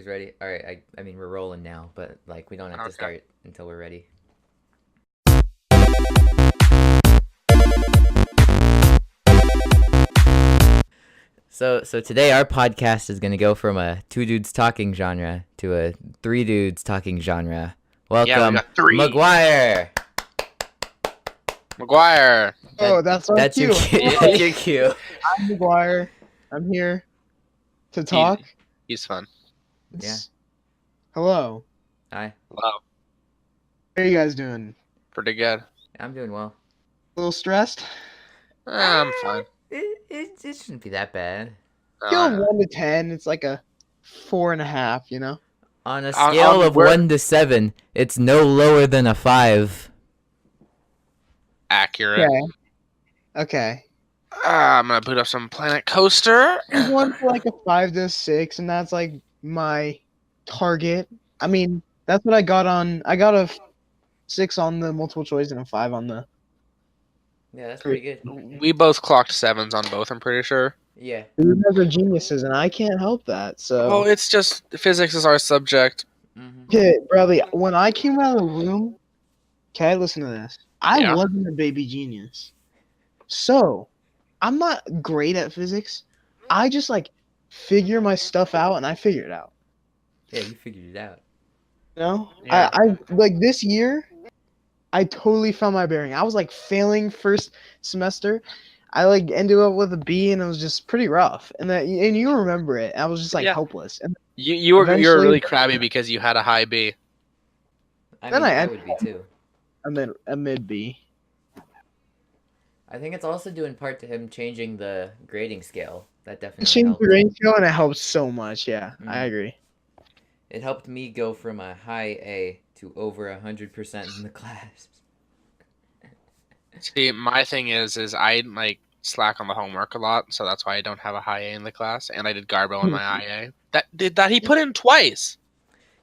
He's ready. All right. I mean, we're rolling now, but like we don't have to Okay. start until we're ready. So today our podcast is gonna go from a two dudes talking genre to a three dudes talking genre. Yeah, we Welcome, got three. McGuire. McGuire. Oh, that's our That's your cue. cue. That's your cue. I'm McGuire. I'm here to He- talk. He's fun. Yeah. Hello. Hi. Wow. How are you guys doing? Pretty good. I'm doing well. A little stressed? I'm fine. It shouldn't be that bad. Scale of Uh, 1 to 10, it's like a 4.5, you know? On a On- scale on of where- 1 to 7, it's no lower than a 5. accurate. Okay. I'm gonna boot up some Planet Coaster. I'm going for like a 5 to 6, and that's like my target. I mean, that's what I got on. I got a 6 on the multiple choice and a 5 on the. Yeah, that's pretty good. We both clocked 7s on both, I'm pretty sure. Yeah. You guys are geniuses, and I can't help that. So. Well, it's just physics is our subject. Mm-hmm. Okay, Bradley, when I came out of the room, okay, listen to this. I Yeah. wasn't a baby genius. So, I'm not great at physics. I just like figure my stuff out and I figure it out. Yeah, you figured it out. You know? Yeah. I like this year, I totally found my bearing. I was like failing first semester. I like ended up with a B and it was just pretty rough. And you remember it. I was just like Yeah. hopeless. And You were Eventually- really crabby because you had a high B. I Then mean, I I would be too. a mid B. I think it's also due in part to him changing the grading scale. That It definitely changed helped. the ratio and it helped so much. Yeah, I Mhm. agree. It helped me go from a high A to over 100% in the class. See, my thing is I like slack on the homework a lot, so that's why I don't have a high A in the class, and I did Garbo in my IA. That he put in twice.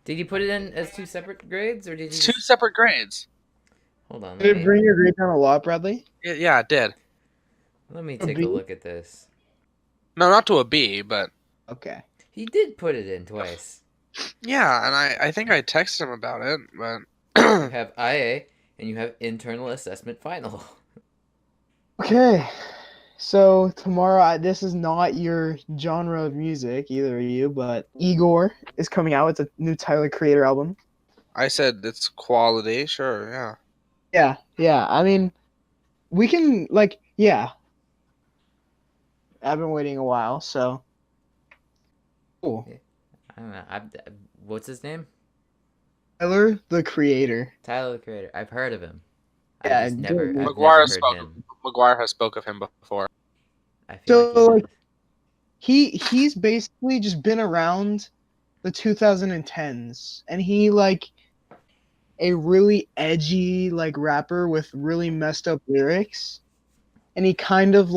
Did you put it in as two separate grades, or did you It's two just... separate grades. Hold on, Did it bring your grade down a lot, Bradley? Yeah, it did. let me A take B? a look at this. No, not to a B, but Okay. He did put it in twice. yeah, and I think I texted him about it, but You have IA, and you have internal assessment final. Okay. So tomorrow, this is not your genre of music, either of you, but Igor is coming out with a new Tyler Creator album. I said it's quality, sure, yeah. Yeah. I mean, we can yeah. I've been waiting a while, so cool. I don't know. What's his name? Tyler the Creator. Tyler the Creator. I've heard of him. Yeah, I've never McGuire heard spoke. him. McGuire has spoke of him before. I feel So, like He's basically just been around the 2010s, and he a really edgy rapper with really messed up lyrics, and he kind of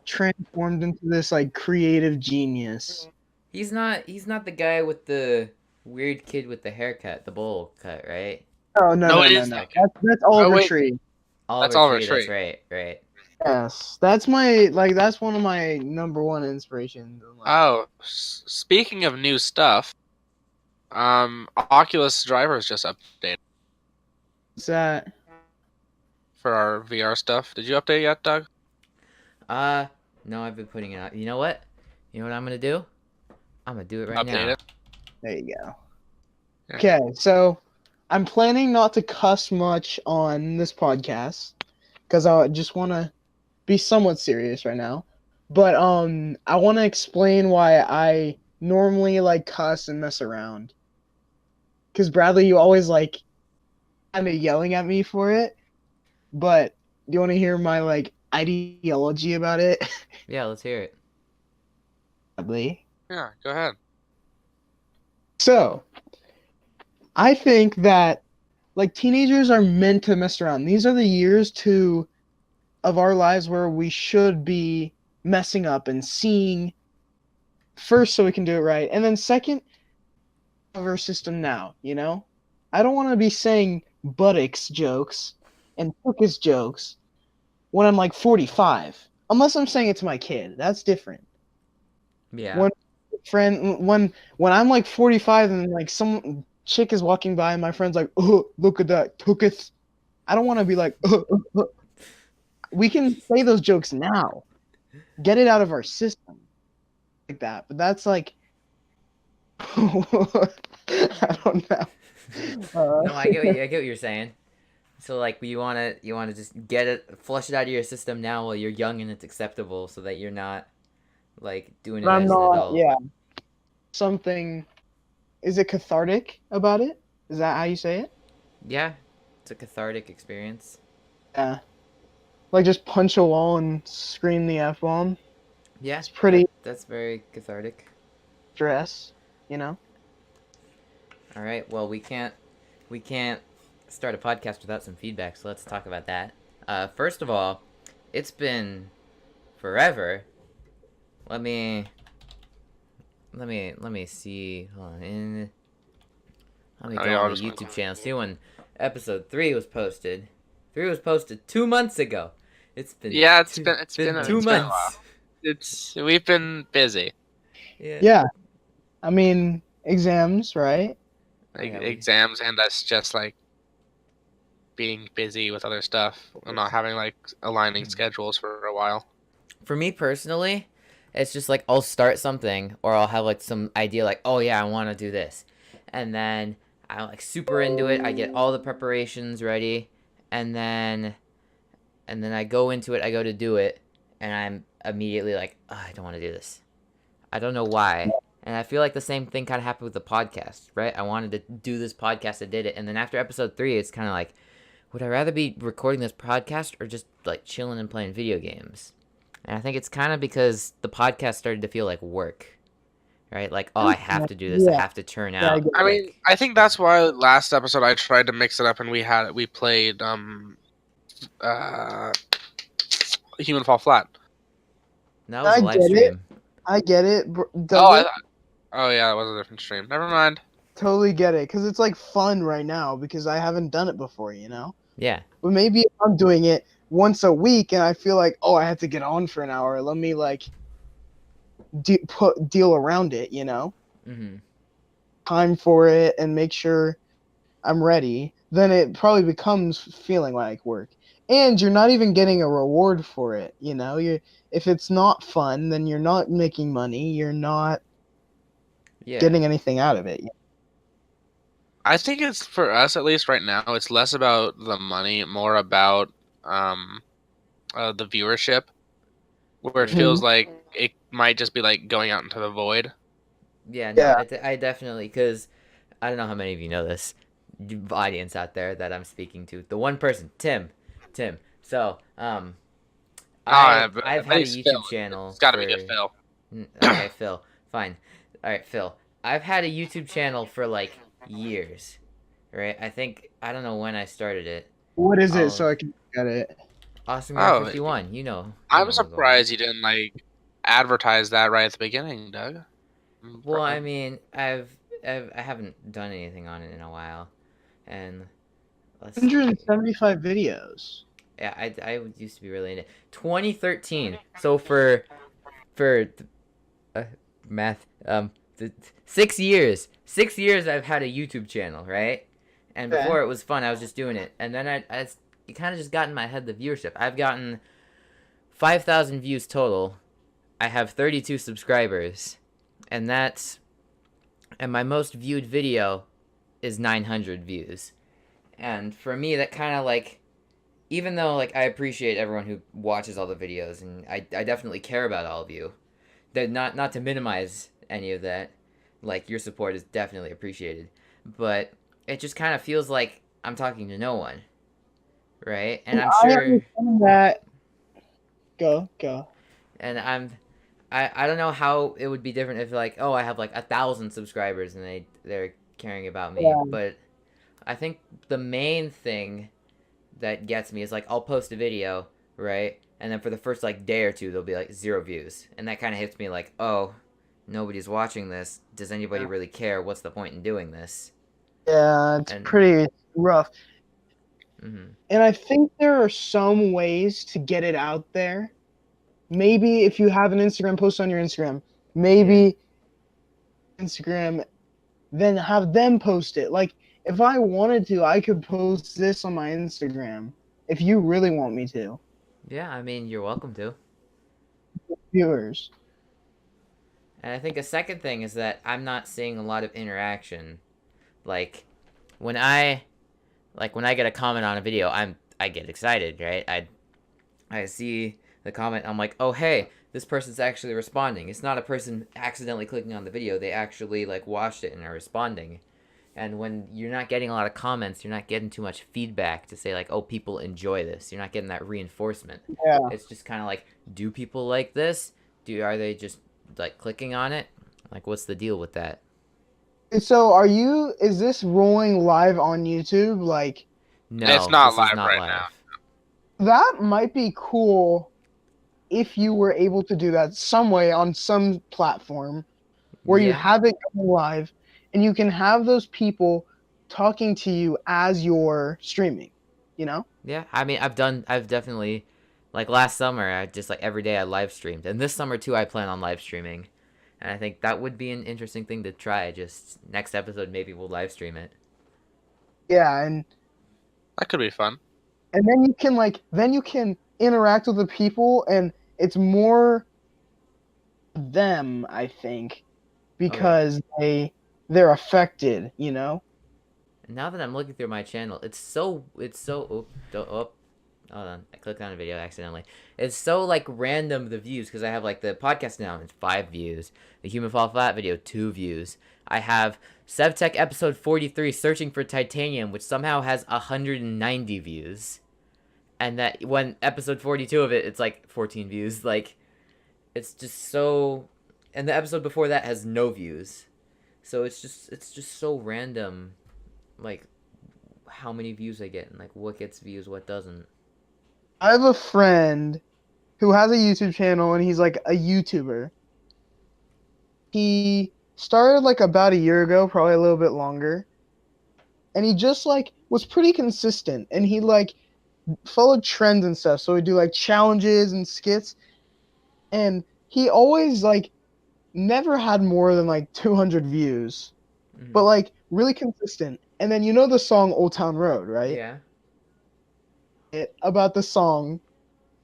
transformed into this creative genius. he's not the guy with the weird kid with the haircut, the bowl cut, right? Oh no, No, no, it no, is no. that That's Oliver wait. Tree. Oliver Oliver Tree. That's Tree. right. Yes, that's that's one of my number one inspirations. Oh, speaking of new stuff, Oculus drivers just updated What's that? for our VR stuff. Did you update yet, Doug? No, I've been putting it out. You know what? You know what I'm gonna do? I'm gonna do it right Update now. it. There you go. Yeah. Okay, so I'm planning not to cuss much on this podcast because I just want to be somewhat serious right now. But I want to explain why I normally cuss and mess around. Because Bradley, you always kind of yelling at me for it. But do you want to hear my ideology about it, Yeah, let's hear it. Bradley? Yeah, go ahead. So, I think that teenagers are meant to mess around. These are the years of our lives where we should be messing up and seeing first so we can do it right, and then second of our system now. I don't want to be saying buttocks jokes and puckus jokes when I'm 45, unless I'm saying it to my kid. That's different. Yeah. When friend when I'm like 45 and like some chick is walking by and my friend's like, oh, look at that tooketh. I don't want to be like, we can say those jokes now, get it out of our system like that. But that's like, I don't know. No, I get what you're saying. So like you wanna just get it, flush it out of your system now while you're young and it's acceptable, so that you're not like doing But it I'm as an not. adult. Yeah, something. Is it cathartic about it? Is that how you say it? Yeah, it's a cathartic experience. Yeah. Like just punch a wall and scream the F bomb. Yeah, It's pretty that's very cathartic. stress, you know? All right, well we can't start a podcast without some feedback, so let's talk about that. First of all, it's been forever. Let me see. Hold on. Let me Oh, go yeah, on I'll the just- YouTube channel. See when episode 3 was posted. 3 was posted 2 months ago. It's been Yeah, it's two, been two it's been a while. months. We've been busy. Yeah. Yeah. I mean, exams, right? Like, Yeah, exams and us just like being busy with other stuff and not having like aligning schedules for a while. For me personally, it's just like I'll start something or I'll have like some idea like, oh yeah, I want to do this, and then I'm like super into it. I get all the preparations ready, and then I go into it. I go to do it, and I'm immediately like, oh, I don't want to do this. I don't know why. And I feel like the same thing kind of happened with the podcast, right? I wanted to do this podcast, I did it, and then after episode 3, it's kind of like, would I rather be recording this podcast or just like chilling and playing video games? And I think it's kind of because the podcast started to feel like work, right? Like, oh, I have to do this. I Yeah. have to turn Yeah, I out. get I mean, I think that's why last episode I tried to mix it up and we played uh Human Fall Flat. That was a I live get it. stream. I get it. Oh yeah, that was a different stream. Never mind. Totally get it. Because it's like fun right now because I haven't done it before, you know? Yeah. But maybe if I'm doing it once a week and I feel like, oh, I have to get on for an hour. Let me like deal around it, you know? Mm-hmm. Time for it and make sure I'm ready. Then it probably becomes feeling like work. And you're not even getting a reward for it, you know? If it's not fun, then you're not making money. You're not Yeah. getting anything out of it. I think it's for us at least right now. It's less about the money, more about the viewership, where it feels like it might just be like going out into the void. Yeah, no, Yeah. I definitely, because I don't know how many of you know this, audience out there that I'm speaking to. The one person, Tim. So, I've had a Thanks, YouTube Phil. channel. It's got to be good, Phil. Okay, Phil. Fine. All right, Phil. I've had a YouTube channel for like years, right? I don't know when I started it. What is Oh. it so I can get it? Awesome Guy Oh, 51. You know. I'm surprised you didn't like advertise that right at the beginning, Doug. Well, I mean, I haven't done anything on it in a while, and let's 175 videos. yeah, I used to be really into 2013. So for math 6 years. 6 years I've had a YouTube channel, right? And Okay. before it was fun, I was just doing it, and then it kind of just got in my head the viewership. I've gotten 5,000 views total. I have 32 subscribers, and my most viewed video is 900 views. And for me, that kind of like, even though like I appreciate everyone who watches all the videos, and I definitely care about all of you, that not to minimize any of that, like your support is definitely appreciated, but it just kind of feels like I'm talking to no one, right? And I'm I sure, understand that. Go. and I don't know how it would be different if like, oh, I have like 1,000 subscribers and they're caring about me, Yeah. but I think the main thing that gets me is like I'll post a video, right? And then for the first like day or two there'll be like 0 views. And that kind of hits me like, "Oh, nobody's watching this. Does anybody really care? What's the point in doing this?" Yeah, it's And- pretty rough. Mhm. And I think there are some ways to get it out there. Maybe if you have an Instagram, post on your Instagram. Maybe Instagram, then have them post it. Like, if I wanted to, I could post this on my Instagram if you really want me to. Yeah, I mean, you're welcome to. Viewers. And I think a second thing is that I'm not seeing a lot of interaction. Like when I when I get a comment on a video, I get excited, right? I see the comment, I'm like, "Oh, hey, this person's actually responding." It's not a person accidentally clicking on the video. They actually like watched it and are responding. And when you're not getting a lot of comments, you're not getting too much feedback to say like, "Oh, people enjoy this." You're not getting that reinforcement. Yeah. It's just kind of like, "Do people like this? Are they just like clicking on it? Like what's the deal with that?" So is this rolling live on YouTube? Like, It's No, not this is live not right now. live. that might be cool if you were able to do that some way on some platform where you Yeah. have it going live and you can have those people talking to you as you're streaming, you know? Yeah, I mean, I've definitely, like last summer, I just like every day I live streamed, and this summer too, I plan on live streaming, and I think that would be an interesting thing to try. Just next episode, maybe we'll live stream it. Yeah, and That could be fun. then you can interact with the people and it's more them, I think, Oh yeah. because they're affected, you know? And now that I'm looking through my channel, it's so oh, hold on, I clicked on a video accidentally. It's so like random the views because I have like the podcast now, it's 5 views. The Human Fall Flat video, 2 views. I have SevTech episode 43, searching for titanium, which somehow has 190 views. And that when episode 42 of it, it's like 14 views. Like it's just so, and the episode before that has no views. So it's just so random, like how many views I get and like what gets views, what doesn't. I have a friend who has a YouTube channel and he's like a YouTuber. He started like about a year ago, probably a little bit longer. And he just like was pretty consistent and he like followed trends and stuff. So he'd do like challenges and skits. And he always like never had more than like 200 views, but Mm-hmm. like really consistent. And then you know the song Old Town Road, right? Yeah. About the song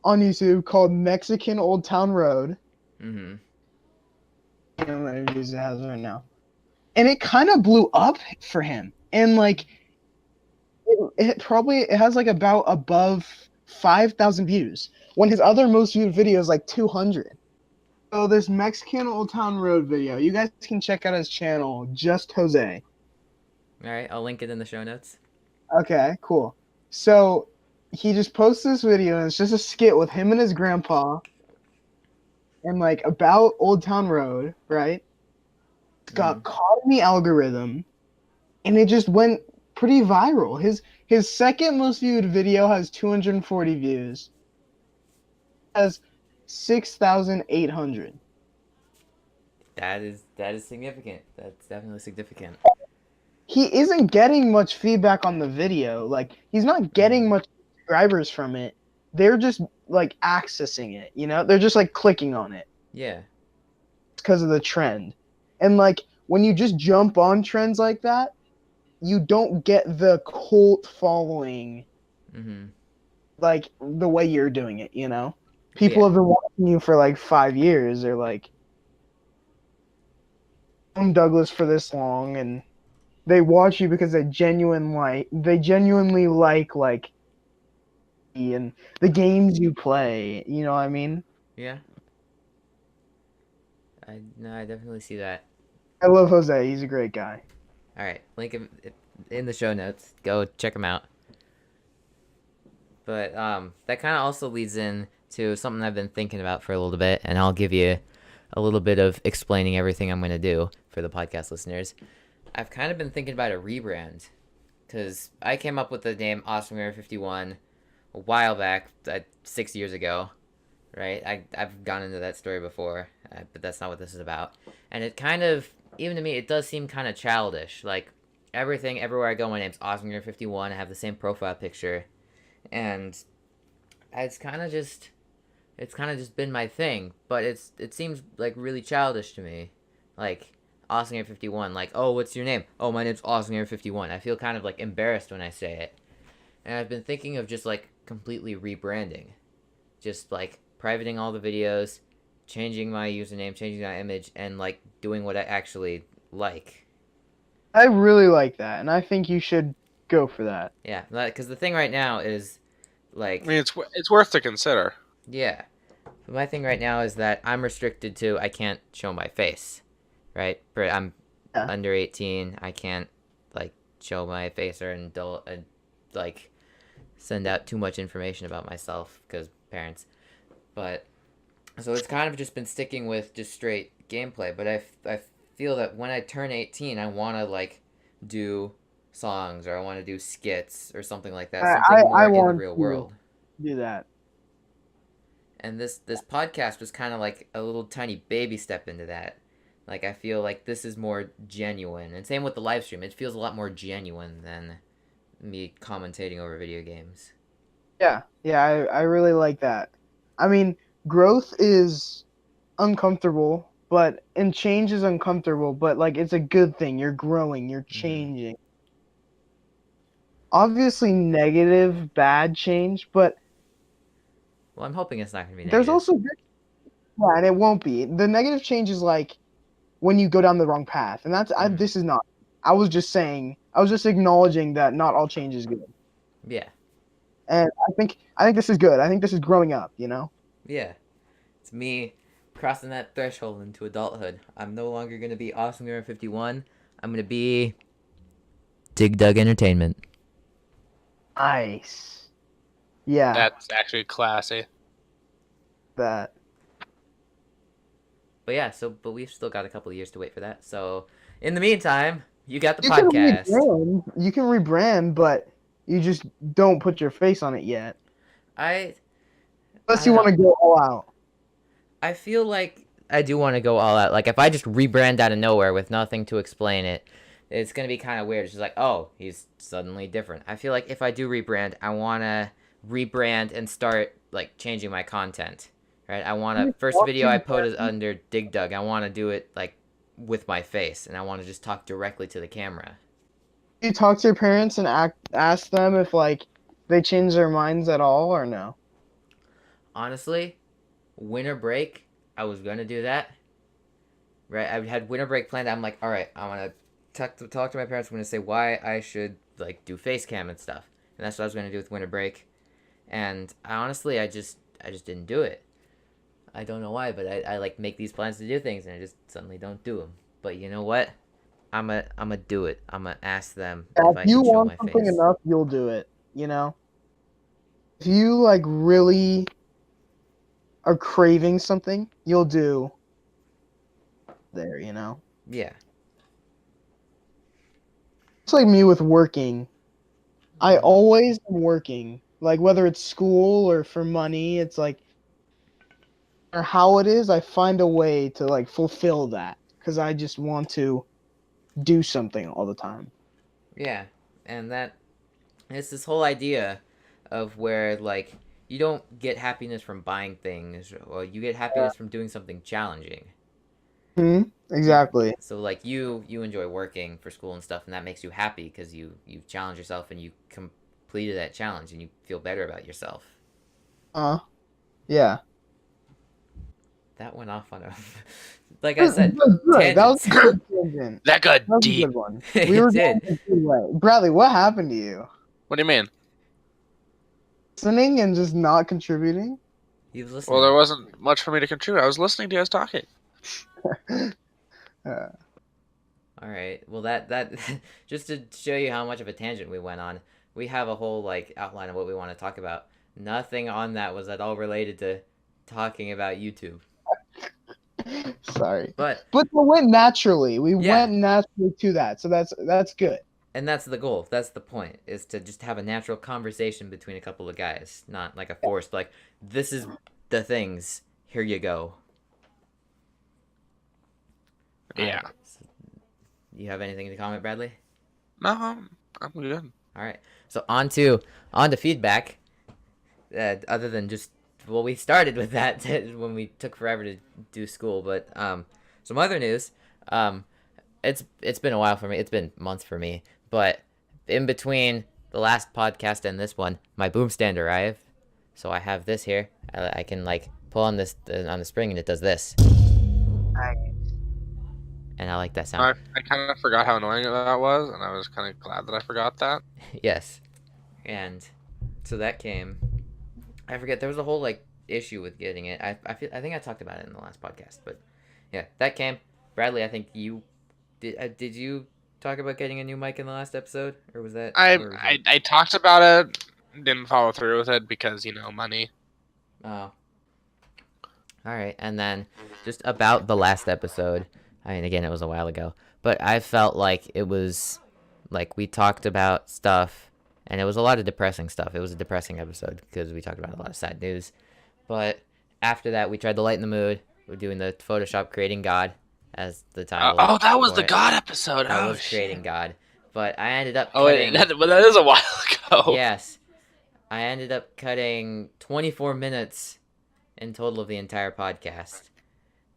on YouTube called Mexican Old Town Road. Mm-hmm. I don't know how many views it has right now. And it kind of blew up for him. And like it has like about above 5,000 views when his other most viewed video is like 200. So this Mexican Old Town Road video, you guys can check out his channel, Just Jose. All right, I'll link it in the show notes. Okay, cool. So he just posts this video and it's just a skit with him and his grandpa and like about Old Town Road, right? It's Mm-hmm. got caught in the algorithm and it just went pretty viral. His second most viewed video has 240 views. Has 6,800. That is significant. That's definitely significant. He isn't getting much feedback on the video. Like he's not getting much subscribers from it. They're just like accessing it, you know? They're just like clicking on it Yeah. because of the trend. And like when you just jump on trends like that, you don't get the cult following Mm-hmm. like the way you're doing it, you know? People Yeah. have been watching you for like 5 years. They're like, known Douglas for this long, and they watch you because they genuinely like and the games you play. You know what I mean? Yeah. I definitely see that. I love Jose. He's a great guy. All right, link him in the show notes. Go check him out. But that kind of also leads in to something I've been thinking about for a little bit, and I'll give you a little bit of explaining everything I'm going to do for the podcast listeners. I've kind of been thinking about a rebrand because I came up with the name Awesome Mirror 51 a while back, 6 years ago, right? I've gone into that story before, but that's not what this is about. And it kind of, even to me, it does seem kind of childish. Like everything, everywhere I go, my name's Awesome Mirror 51. I have the same profile picture, and it's kind of just been my thing. But it seems like really childish to me. Like Awesome51. Like, oh, what's your name? Oh, my name's Awesome51. I feel kind of like embarrassed when I say it. And I've been thinking of just like completely rebranding. Just like privating all the videos, changing my username, changing my image, and like doing what I actually like. I really like that, and I think you should go for that. Yeah, because the thing right now is I like, mean, it's worth to consider. yeah. My thing right now is that I'm restricted to I can't show my face, right? I'm Yeah. under 18. I can't like show my face or like send out too much information about myself because parents. But so it's kind of just been sticking with just straight gameplay. But I feel that when I turn 18, I want to like do songs or I want to do skits or something like that. Something I more in the want real to world. do that. And this podcast was kind of like a little tiny baby step into that. Like I feel like this is more genuine. And same with the live stream. It feels a lot more genuine than me commentating over video games. Yeah, I really like that. I mean, growth is uncomfortable, and change is uncomfortable, but like it's a good thing. You're growing, you're changing. Obviously negative, bad change, but Well, I'm hoping it's not going to be there's negative. also good. Yeah, and it won't be. The negative change is like when you go down the wrong path. And this is not. I was just acknowledging that not all change is good. Yeah. And I think this is good. I think this is growing up, you know? Yeah. It's me crossing that threshold into adulthood. I'm no longer going to be Awesome Gamer 51. I'm going to be Dig Dug Entertainment. Nice. Yeah. That's actually classy. That. But yeah, but we've still got a couple of years to wait for that. So in the meantime, you got the You podcast. You can rebrand, but you just don't put your face on it yet. Unless I you don't want to go all out. I feel like I do want to go all out. Like if I just rebrand out of nowhere with nothing to explain it, it's gonna be kind of weird. It's just like, oh, he's suddenly different. I feel like if I do rebrand, I wanna rebrand and start like changing my content. Right? I wanna first video I put is under Dig Dug. I wanna do it like with my face, and I wanna just talk directly to the camera. You talk to your parents and ask them if like they change their minds at all or no? Honestly, winter break, I was gonna do that. Right? I had winter break planned. I'm like, all right, I want to talk to my parents. I'm gonna say why I should like do face cam and stuff, and that's what I was gonna do with winter break. And I just didn't do it. I don't know why, but I like make these plans to do things, and I just suddenly don't do them. But you know what? I'm do it. I'm gonna ask them if I If you can show want my something face. enough, you'll do it, you know? If you like really are craving something, you'll do there, you know? Yeah. It's like me with working. I always am working. Like whether it's school or for money, it's like or how it is, I find a way to like fulfill that because I just want to do something all the time. Yeah, and it's this whole idea of where like you don't get happiness from buying things, or you get happiness from doing something challenging. Exactly. So like you enjoy working for school and stuff, and that makes you happy because you challenge yourself and you completed that challenge and you feel better about yourself. Yeah. That went off on a like I said, That was tangents. a good tangent. That got That was a deep. good one. It We were did. going a good way. Bradley, what happened to you? What do you mean? Listening and just not contributing? He was listening. Well, there wasn't much for me to contribute. I was listening to you guys talking. All right. Well, that just to show you how much of a tangent we went on, we have a whole like outline of what we want to talk about. Nothing on that was at all related to talking about YouTube. Sorry. But we went naturally. We Yeah. went naturally to that. So that's good. and that's the goal. That's the point, is to just have a natural conversation between a couple of guys, not like a forced like this is the things. Here you go. Yeah. Alright, so you have anything to comment, Bradley? No, I'm good. All right. So on to feedback. Other than just we started with that when we took forever to do school, but some other news. it's been a while for me. It's been months for me. But in between the last podcast and this one, my boom stand arrived. So I have this here. I can like pull on this on the spring and it does this. And I like that sound. I kind of forgot how annoying that was, and I was kind of glad that I forgot that. Yes. And so that came. I forget there was a whole like issue with getting it. I think I talked about it in the last podcast, but yeah, that came. Bradley, I think you did you talk about getting a new mic in the last episode, or was that? I talked about it, didn't follow through with it because money. Oh. All right, and then just about the last episode. I mean, again, it was a while ago, but I felt like it was like we talked about stuff, and it was a lot of depressing stuff. It was a depressing episode because we talked about a lot of sad news. But after that, we tried to lighten the mood. We're doing the Photoshop creating God as the title. That was for the it. God episode. That was creating God, but I ended up Oh, cutting. but that is a while ago. Yes, I ended up cutting 24 minutes in total of the entire podcast,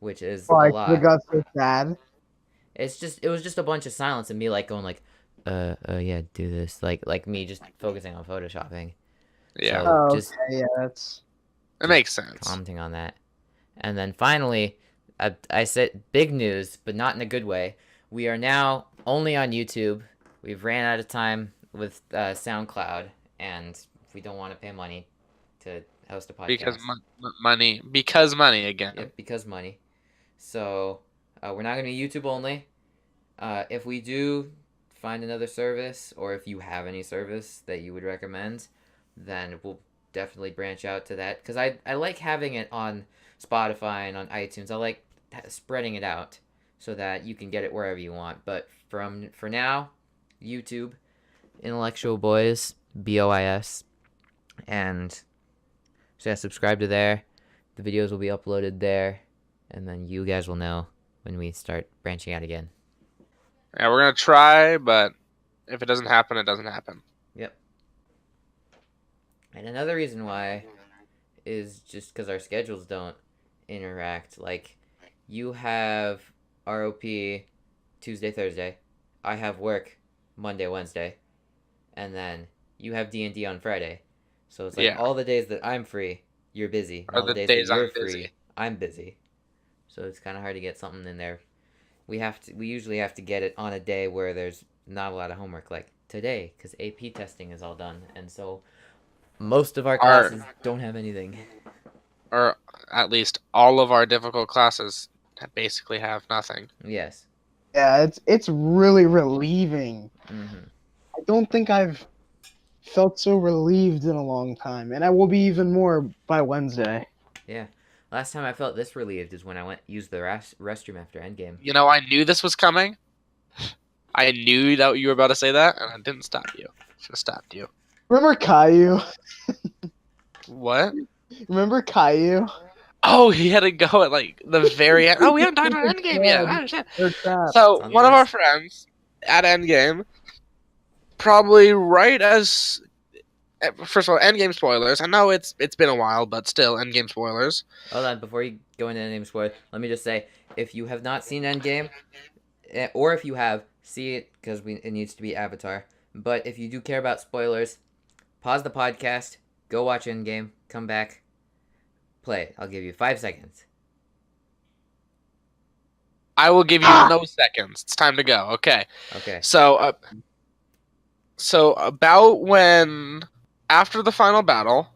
which is a lot. It got so sad. It was just a bunch of silence and me like going like, yeah, do this, like me just focusing on photoshopping. Yeah. So just yeah, that's. It makes sense. commenting on that, and then finally, I said big news, but not in a good way. We are now only on YouTube. We've ran out of time with SoundCloud, and we don't want to pay money to host a podcast Because money. Because money again. Yep, because money. So we're not going to be YouTube only. If we do find another service, or if you have any service that you would recommend, then we'll definitely branch out to that. Because I like having it on Spotify and on iTunes. I like spreading it out so that you can get it wherever you want. But for now, YouTube, Intellectual Boys, BOIS, and so yeah, subscribe to there. The videos will be uploaded there, and then you guys will know when we start branching out again. Yeah, we're gonna try, but if it doesn't happen, it doesn't happen. Yep. And another reason why is just because our schedules don't interact. Like, you have ROP Tuesday, Thursday. I have work Monday, Wednesday. And then you have D&D on Friday. So it's like all the days that I'm free, you're busy. All the days that you're free, I'm busy. So it's kind of hard to get something in there. We usually have to get it on a day where there's not a lot of homework, like today, because AP testing is all done, and so most of our classes don't have anything. Or at least all of our difficult classes basically have nothing. Yes. Yeah, it's really relieving. Mm-hmm. I don't think I've felt so relieved in a long time, and I will be even more by Wednesday. Yeah. Last time I felt this relieved is when I used the restroom after Endgame. I knew this was coming. I knew that you were about to say that, and I didn't stop you. Should have stopped you. Remember Caillou? What? Remember Caillou? Oh, he had to go at like the very end. Oh, we haven't talked about Endgame yet. Oh, shit. So, So one of our friends at Endgame, probably right as first of all, Endgame spoilers. I know it's been a while, but still, Endgame spoilers. Hold on, before you go into Endgame spoiler, let me just say, if you have not seen Endgame, or if you have, see it, because it needs to be Avatar. But if you do care about spoilers, pause the podcast, go watch Endgame, come back, play it. I'll give you 5 seconds. I will give you no seconds. It's time to go. Okay. Okay. So about when after the final battle,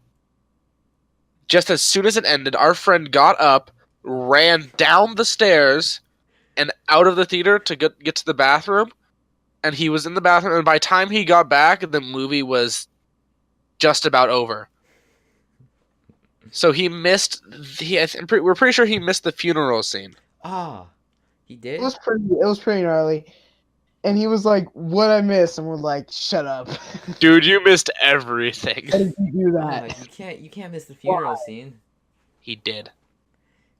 just as soon as it ended, our friend got up, ran down the stairs, and out of the theater to get to the bathroom. And he was in the bathroom, and by the time he got back, the movie was just about over. So he missed. We're pretty sure he missed the funeral scene. Ah, he did? it was pretty gnarly. And he was like, "What I missed?" And we're like, "Shut up." Dude, you missed everything. How did you do Oh, that? you can't miss the funeral scene. He did.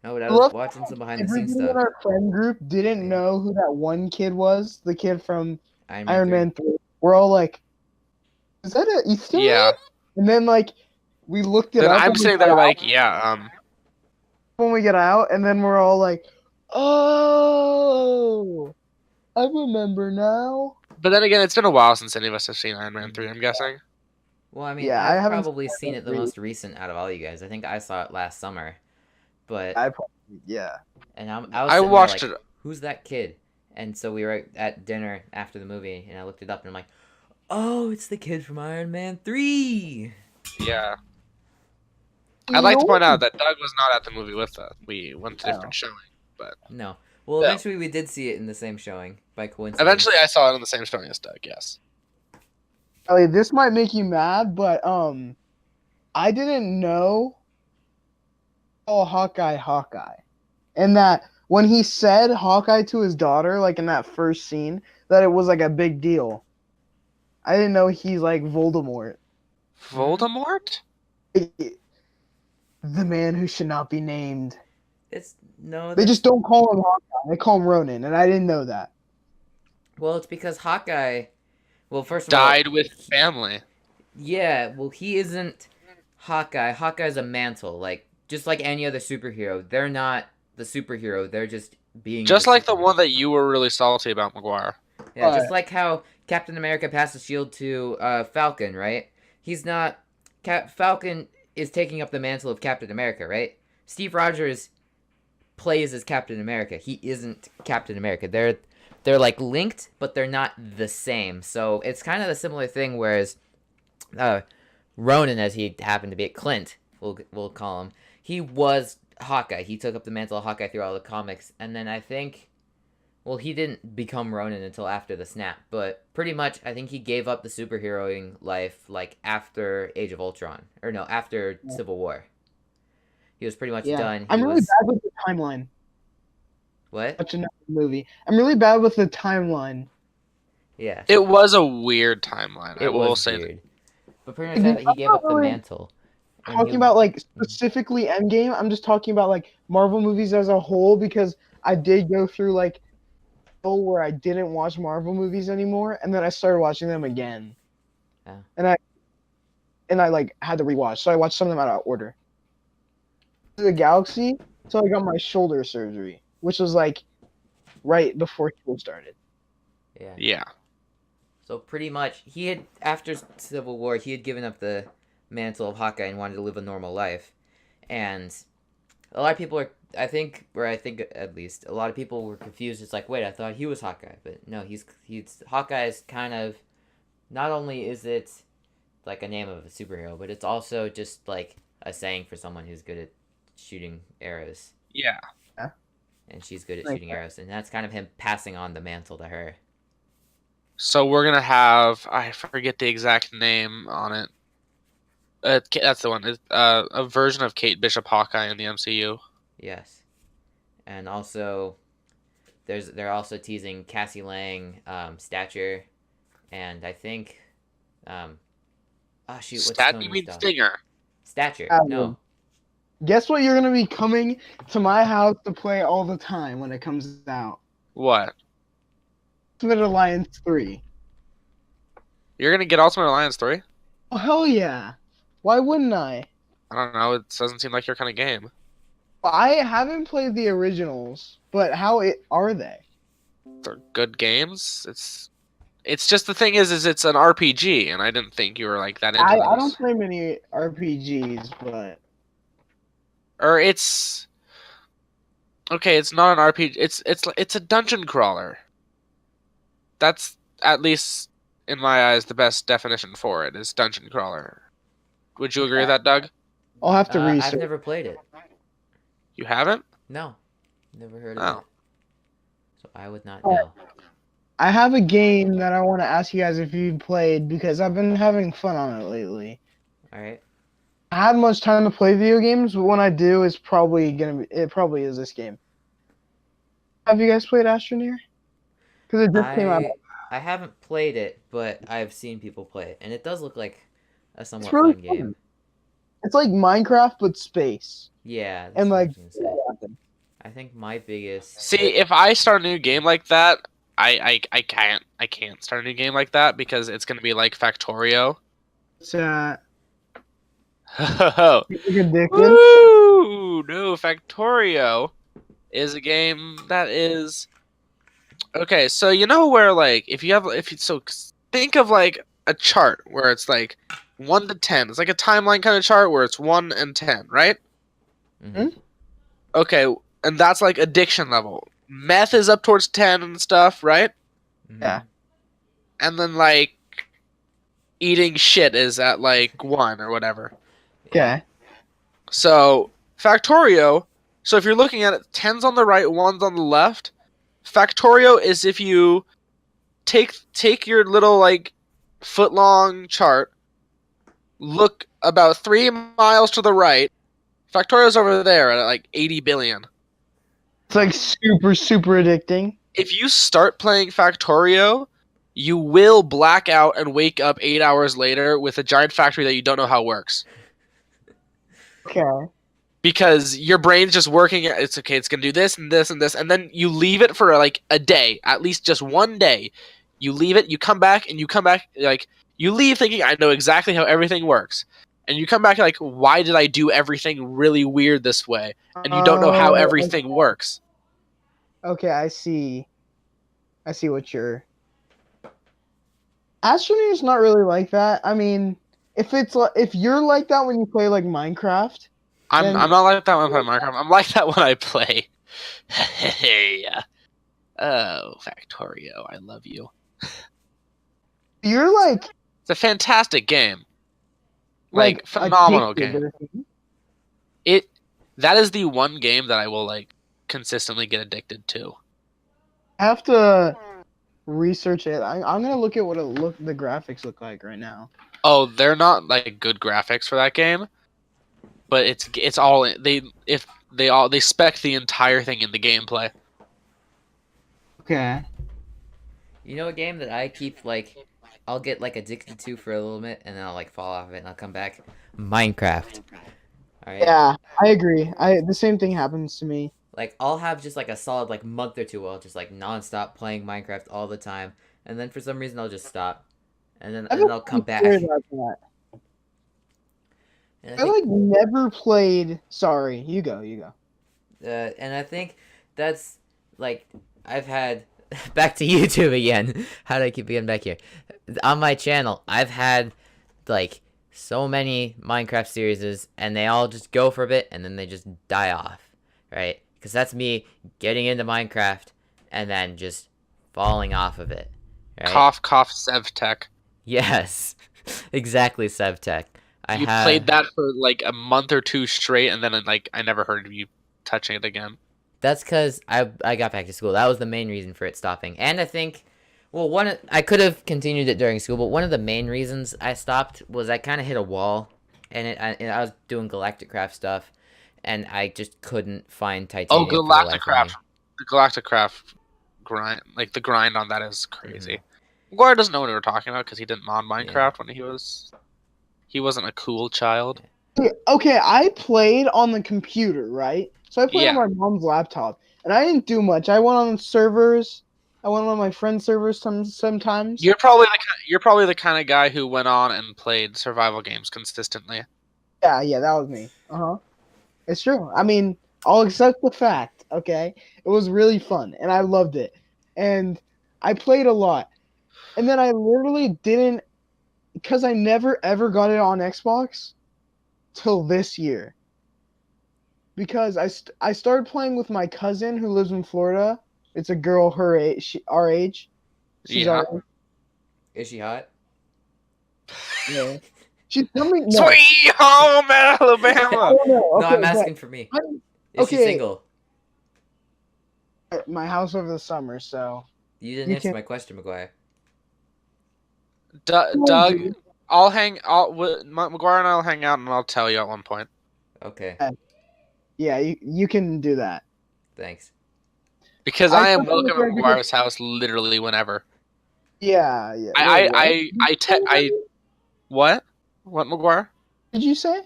No, but I was watching some behind the scenes Everybody in stuff. our friend group didn't know who that one kid was. The kid from Iron Man 3. We're all like, "Is that a Easter egg?" Yeah. And then like we looked it Then up. I'm and we sitting got there out like, yeah. when we get out, and then we're all like, "Oh." I remember now. But then again, it's been a while since any of us have seen Iron Man 3, I'm guessing. Well, I mean, Yeah, I I've haven't probably seen seen that it the three. most recent out of all you guys. I think I saw it last summer, but I probably yeah. I was I sitting there watched like, it. who's that kid? And so we were at dinner after the movie, and I looked it up, and I'm like, oh, it's the kid from Iron Man 3. Yeah. I'd You like to know point what? out that Doug was not at the movie with us. We went to Oh. different showing. But No. Well, yeah. eventually we did see it in the same showing by coincidence. Eventually, I saw it on the same showing as Doug, yes. Ellie, this might make you mad, but I didn't know Hawkeye. And that when he said Hawkeye to his daughter, like in that first scene, that it was like a big deal. I didn't know he's like Voldemort. Voldemort? The man who should not be named. It's no. They That's, just don't call him Hawkeye. They call him Ronin, and I didn't know that. well, it's because Hawkeye. Well, first of all, Died with family. yeah. Well, he isn't Hawkeye. Hawkeye's a mantle, like just like any other superhero. They're not the superhero. They're just being Just like the superhero. one that you were really salty about, McGuire. Yeah, just like how Captain America passed the shield to Falcon, right? He's not. Falcon is taking up the mantle of Captain America, right? Steve Rogers plays as Captain America. He isn't Captain America. They're like linked, but they're not the same. So it's kind of a similar thing. Whereas Ronan, as he happened to be, Clint, we'll call him, he was Hawkeye. He took up the mantle of Hawkeye through all the comics, and then I think. Well, he didn't become Ronin until after the snap, but pretty much I think he gave up the superheroing life like after Age of Ultron. Or no, after Civil War. He was pretty much done. I'm really bad with the timeline. What? Watch another movie. I'm really bad with the timeline. Yeah. It was a weird timeline. I will say weird. But pretty much he gave up the mantle. Talking about like specifically Endgame, I'm just talking about like Marvel movies as a whole because I did go through like where I didn't watch Marvel movies anymore, and then I started watching them again. Oh. And I like had to rewatch, so I watched some of them out of order. The Galaxy, so I got my shoulder surgery, which was like right before school started. Yeah. Yeah. So pretty much he had after Civil War he had given up the mantle of Hawkeye and wanted to live a normal life, and a lot of people are. I think at least a lot of people were confused. It's like, wait, I thought he was Hawkeye, but no, he's Hawkeye is kind of. Not only is it like a name of a superhero, but it's also just like a saying for someone who's good at shooting arrows. Yeah. And she's good at shooting arrows, and that's kind of him passing on the mantle to her. So we're gonna have I forget the exact name on it. That's the one. A version of Kate Bishop Hawkeye in the MCU. Yes, and also they're also teasing Cassie Lang, Stature, and I think, what's You mean Stinger? Stature? No. Guess what? You're gonna be coming to my house to play all the time when it comes out. What? Ultimate Alliance 3. You're gonna get Ultimate Alliance 3? Oh hell yeah! Why wouldn't I? I don't know. It doesn't seem like your kind of game. I haven't played the originals, but are they? They're good games. It's just the thing is it's an RPG, and I didn't think you were like that into I those. don't play many RPGs, but Or it's okay. It's not an RPG. It's a dungeon crawler. That's at least in my eyes the best definition for it is dungeon crawler. Would you agree with that, Doug? I'll have to research. I've never played it. You haven't? No, never heard of Oh. it. So I would not know. I have a game that I want to ask you guys if you've played because I've been having fun on it lately. All right. I haven't much time to play video games, but when I do, it probably is this game. Have you guys played Astroneer? Because it just came out. I haven't played it, but I've seen people play it, and it does look like a somewhat It's really fun game. It's like Minecraft but space. Yeah, that's And what I like, was gonna say. I think my biggest. See, if I start a new game like that, I can't start a new game like that because it's gonna be like Factorio. it's Oh, addictive. woo! No, Factorio is a game that is Okay, so you know where like think of like a chart where it's like 1 to 10. It's like a timeline kind of chart where it's 1 and 10, right? Hmm. Hmm? Okay, and that's like addiction level. Meth is up towards 10 and stuff, right? Hmm. Yeah. And then like eating shit is at like 1 or whatever. Yeah. Okay. So Factorio. So if you're looking at it, 10's on the right, 1's on the left. Factorio is if you take your little like foot long chart, look about 3 miles to the right. Factorio's over there at like 80 billion. It's like super, super addicting. If you start playing Factorio, you will black out and wake up 8 hours later with a giant factory that you don't know how works. Okay. Because your brain's just working. It's okay. It's gonna do this and this and this, and then you leave it for like a day, at least just one day. You leave it. You come back, and you come back like you leave thinking I know exactly how everything works, and you come back like why did I do everything really weird this way? And you don't know how Oh, everything works. okay. I see. I see what you're. Astroneer is not really like that. I mean, if you're like that when you play like Minecraft, I'm then not like that when I play Minecraft. I'm like that when I play. Hey, oh Factorio, I love you. you're It's a fantastic game. Like phenomenal addicted game. to the thing. It that is the one game that I will like consistently get addicted to. I have to research it. I'm gonna look at what the graphics look like right now. Oh, they're not like good graphics for that game, but it's all they spec the entire thing in the gameplay. Okay. You know a game that I keep like, I'll get like addicted to for a little bit, and then I'll like fall off of it, and I'll come back. Minecraft. All right. Yeah, I agree. The same thing happens to me. Like I'll have just like a solid like month or two where I'll just like nonstop playing Minecraft all the time, and then for some reason I'll just stop, and then I've and then I'll come always cared back. about that. And I I think like never played. Sorry, you go. You go. and I think that's like I've had back to YouTube again. How do I keep getting back here? On my channel, I've had like so many Minecraft series, and they all just go for a bit, and then they just die off, right? Because that's me getting into Minecraft and then just falling off of it, right? Cough cough Sevtech. Yes, exactly, Sevtech. I You have. played that for like a month or two straight, and then like I never heard of you touching it again. That's because I got back to school. That was the main reason for it stopping. And I think, well, I could have continued it during school, but one of the main reasons I stopped was I kind of hit a wall, and I was doing Galactic Craft stuff, and I just couldn't find Oh, titanium for the life of me. The Galacticraft grind, like the grind on that is crazy. Mm-hmm. Guar doesn't know what we were talking about because he didn't mod Yeah. Minecraft when he wasn't a cool child. Okay, I played on the computer, right? So I played on Yeah. my mom's laptop, and I didn't do much. I went on servers. I went on my friend's servers sometimes. You're probably the kind of guy who went on and played survival games consistently. Yeah, that was me. Uh-huh. It's true. I mean, I'll accept the fact, okay? It was really fun, and I loved it. And I played a lot. And then I literally didn't, because I never ever got it on Xbox till this year. Because I started playing with my cousin who lives in Florida. It's a girl her age, our age. She's Yeah. our Is she hot? yeah. She's coming. No, Sweet home Alabama. no, No, okay, I'm but asking for me. I'm- Is she okay. single? at my house over the summer, so You didn't You answer can- my question, McGuire. Doug, McGuire and I'll hang out and I'll tell you at one point. Okay, yeah, you can do that. thanks. Because I I am thought welcome you at were gonna- McGuire's house literally whenever. Yeah. Wait, What? What, McGuire? did you say?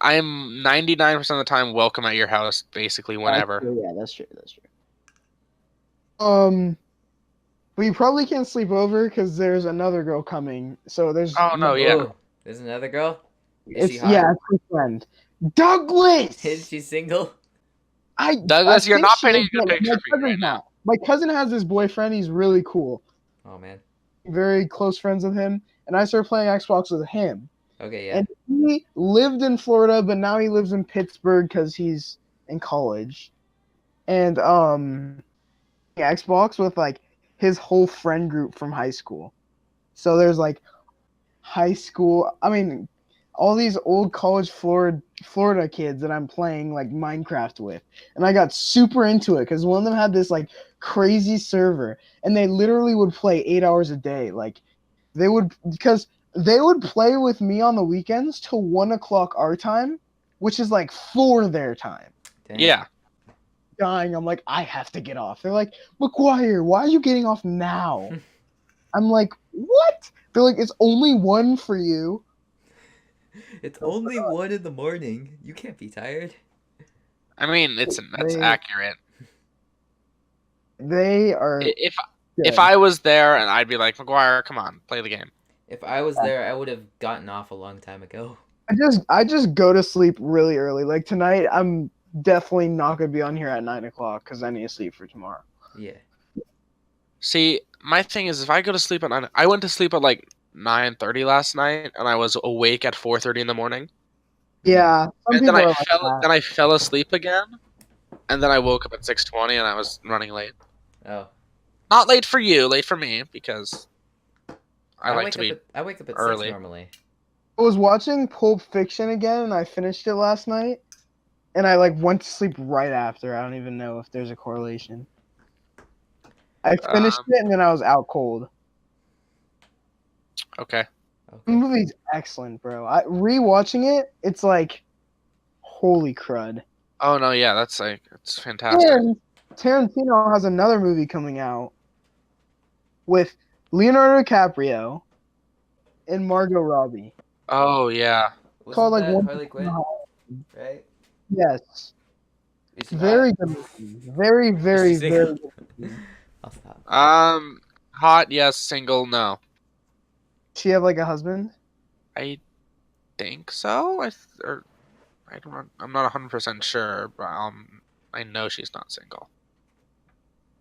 I am 99% of the time welcome at your house, basically whenever. Yeah, that's true. But you probably can't sleep over because there's another girl coming. So there's Oh, no, yeah. Oh, there's another girl? Is she hot? yeah, it's my friend Douglas. Is she single? I Douglas, you're think not she painting is, a good but picture my for you right cousin's now. not. my cousin has this boyfriend. He's really cool. Oh man. Very close friends with him, and I started playing Xbox with him. Okay, yeah. And he lived in Florida, but now he lives in Pittsburgh because he's in college. And Xbox with like his whole friend group from high school. So there's like high school. I mean, all these old college Florida kids that I'm playing like Minecraft with, and I got super into it because one of them had this like crazy server, and they literally would play 8 hours a day. Like they would because they would play with me on the weekends till 1 o'clock our time, which is like 4 their time. Dang. Yeah. Dying, I'm like, I have to get off. They're like, McGuire, why are you getting off now? I'm like, what? They're like, it's only 1 for you. It's only 1 in the morning. You can't be tired. I mean, that's accurate. They are. If I was there and I'd be like, McGuire, come on, play the game. If I was there, I would have gotten off a long time ago. I just go to sleep really early. Like tonight, I'm definitely not gonna be on here at 9 o'clock because I need to sleep for tomorrow. Yeah. See, my thing is, if I go to sleep at 9, I went to sleep at like 9:30 last night, and I was awake at 4:30 in the morning. Yeah, some And then people are like that. I fell asleep again, and then I woke up at 6:20, and I was running late. Oh. Not late for you, late for me, because I like wake to be up I wake up at early. 6 normally. I was watching Pulp Fiction again, and I finished it last night, and I like went to sleep right after. I don't even know if there's a correlation. I finished it, and then I was out cold. Okay. The movie's excellent, bro. Rewatching it, it's like, holy crud. Oh no, yeah, it's fantastic. And Tarantino has another movie coming out with Leonardo DiCaprio and Margot Robbie. Oh yeah. Wasn't Called like that One Harley Quinn, right? Yes. Is she Very hot? good movie. Very, very, Is she very single? good movie. I'll stop. Hot, yes. Single, no. She have like a husband? I think so. I don't. I'm not 100% sure, but I know she's not single.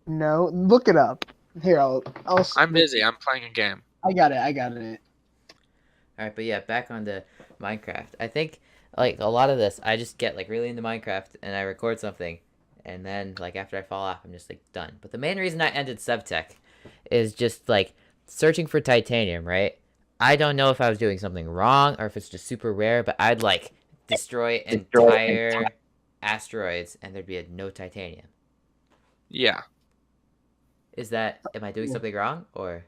No. Look it up. Here, I'll I'm busy. I'm playing a game. I got it. Alright, but yeah, back onto Minecraft. I think like a lot of this, I just get like really into Minecraft and I record something, and then like after I fall off, I'm just like done. But the main reason I ended SubTech is just like searching for titanium, right? I don't know if I was doing something wrong or if it's just super rare, but I'd like destroy entire asteroids and there'd be no titanium. Yeah. Am I doing something wrong or?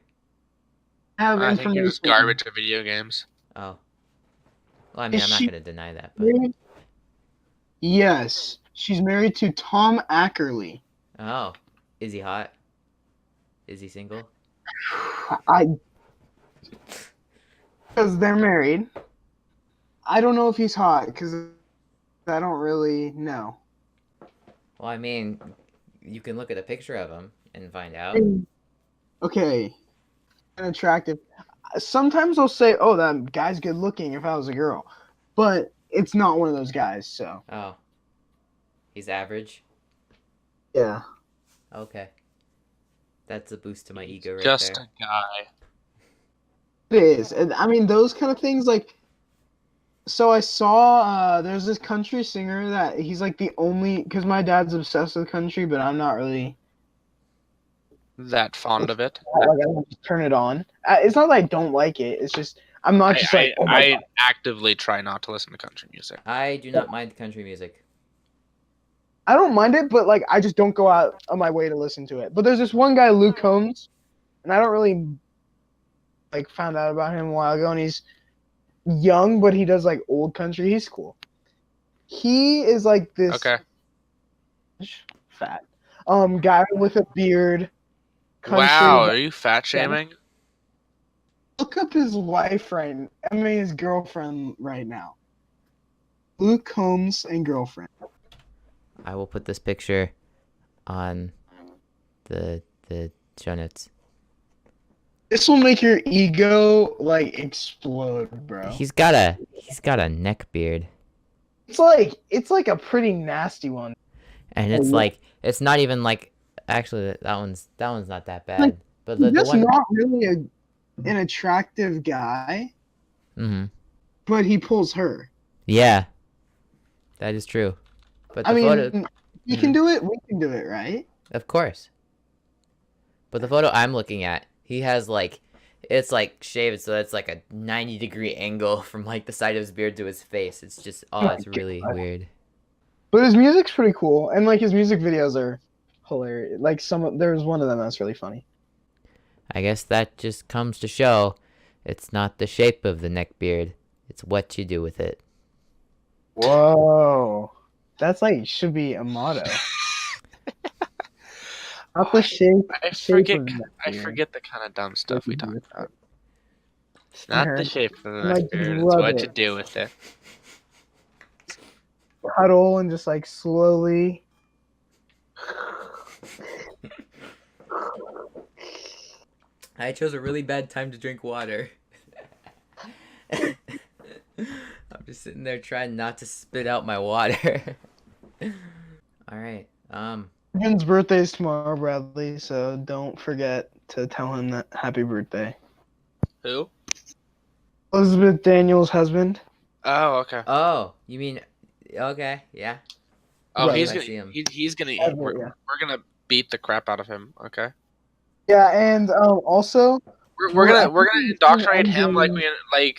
I think you're just garbage at video games. Oh. Well, I mean, I'm not going to deny that, but. Yes. She's married to Tom Ackerley. Oh. Is he hot? Is he single? Because they're married. I don't know if he's hot, because I don't really know. Well, I mean, you can look at a picture of him and find out. Okay. And attractive. Sometimes I'll say, oh, that guy's good looking if I was a girl. But it's not one of those guys, so. Oh. He's average? Yeah. Okay. That's a boost to my ego right Just there. a guy. It is. And, I mean, those kind of things, like. So I saw there's this country singer that he's like the only. Because my dad's obsessed with country, but I'm not really. That fond of it. Like, I don't just turn it on. It's not that I don't like it. It's just. I'm not just like. I actively try not to listen to country music. I do not mind country music. I don't mind it, but like I just don't go out on my way to listen to it. But there's this one guy, Luke Combs, and I don't really like found out about him a while ago, and he's young, but he does like old country. He's cool. He is like this fat guy with a beard. Wow, are you fat shaming? Look up his his girlfriend right now. Luke Combs and girlfriend. I will put this picture on the show notes. This will make your ego like explode, bro. He's got a neck beard. It's like a pretty nasty one. And it's like it's not even like Actually, that one's not that Like, bad. But he's the just one. not really an attractive guy, Hmm. but he pulls her. Yeah, that is true. But I the mean, photo. he can Mhm. do it. We can do it, right? Of course. But the photo I'm looking at, he has like, it's like shaved, so it's like a 90-degree angle from like the side of his beard to his face. It's just, Oh oh, my it's really God. weird. But his music's pretty cool, and like his music videos are hilarious. Like there's one of them that's really funny. I guess that just comes to show, it's not the shape of the neck beard, it's what you do with it. Whoa, that's like should be a motto. Not the I shape forget of the I beard. forget the kind of dumb stuff we talk about. It's not the Stare shape of the and like neck just beard, it's rub what you it, do with it. cuddle, and just like slowly. I chose a really bad time to drink water. I'm just sitting there trying not to spit out my water. All right. His birthday's tomorrow, Bradley, so don't forget to tell him that happy birthday. Who? Elizabeth Daniels' husband. Oh, okay. Oh, you mean, okay, yeah. Oh, Brother. he's I gonna see him. he's gonna Ever, yeah. we're gonna beat the crap out of him. Okay. Yeah, and also I We're think gonna I'm seeing indoctrinate him like Endgame.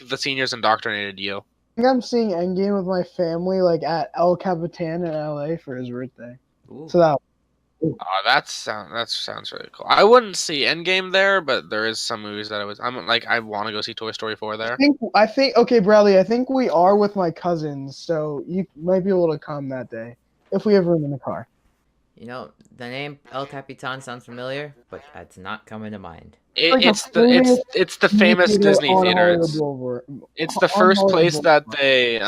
the seniors indoctrinated you. I think I'm seeing Endgame with my family, like at El Capitan in LA for his birthday. Ooh. So that Oh, that sounds really cool. I wouldn't see Endgame there, but there is some movies that I want to go see Toy Story 4 there. I think okay, Bradley. I think we are with my cousins, so you might be able to come that day if we have room in the car. You know, the name El Capitan sounds familiar, but it's not coming to mind. Like the famous It's the movie famous theater Disney on theater. Hollywood Boulevard. It's the On first Hollywood place that Boulevard. they.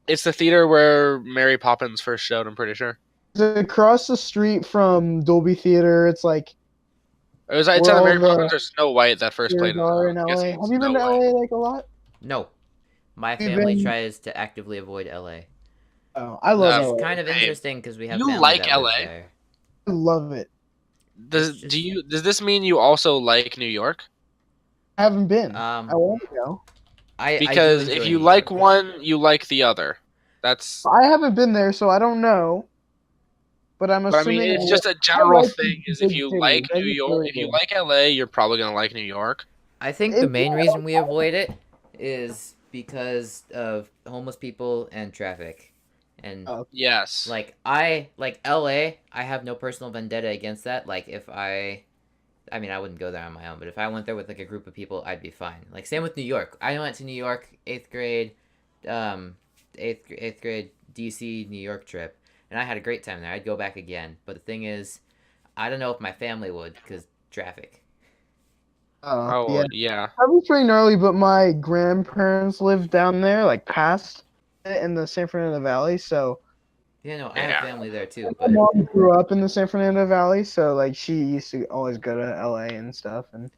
It's the theater where Mary Poppins first showed. I'm pretty sure. It's across the street from Dolby Theater. It's like It's where either all Mary the Poppins or Snow White that first theaters played. are I'm in guessing LA. Have it's you been Snow to White. LA like a lot? No, my We've family been. tries to actively avoid LA, Oh, I love which is Um, LA. kind of hey, interesting because we have you family like that lives LA? there. I love it. It's Does just, this mean you also like New York? I haven't been. I um, want to go. I do Because if enjoy you New like York. one, you like the other. That's. I haven't been there, so I don't know. But I'm But I mean, assuming it's just a I general like the thing. Is if big you cities. like I New just York, really if you do. like LA, you're probably gonna like New York. I think the main reason we avoid it is because of homeless people and traffic. And Yes. like I like LA, I have no personal vendetta against that. Like if I mean I wouldn't go there on my own, but if I went there with like a group of people, I'd be fine. Like same with New York. I went to New York 8th grade, eighth grade DC New York trip, and I had a great time there. I'd go back again. But the thing is, I don't know if my family would because traffic. Yeah. Oh yeah. That was pretty gnarly, but my grandparents lived down there, like past it in the San Fernando Valley. So Yeah, no, I have Yeah. family there too, my but mom grew up in the San Fernando Valley, so like she used to always go to LA and stuff, and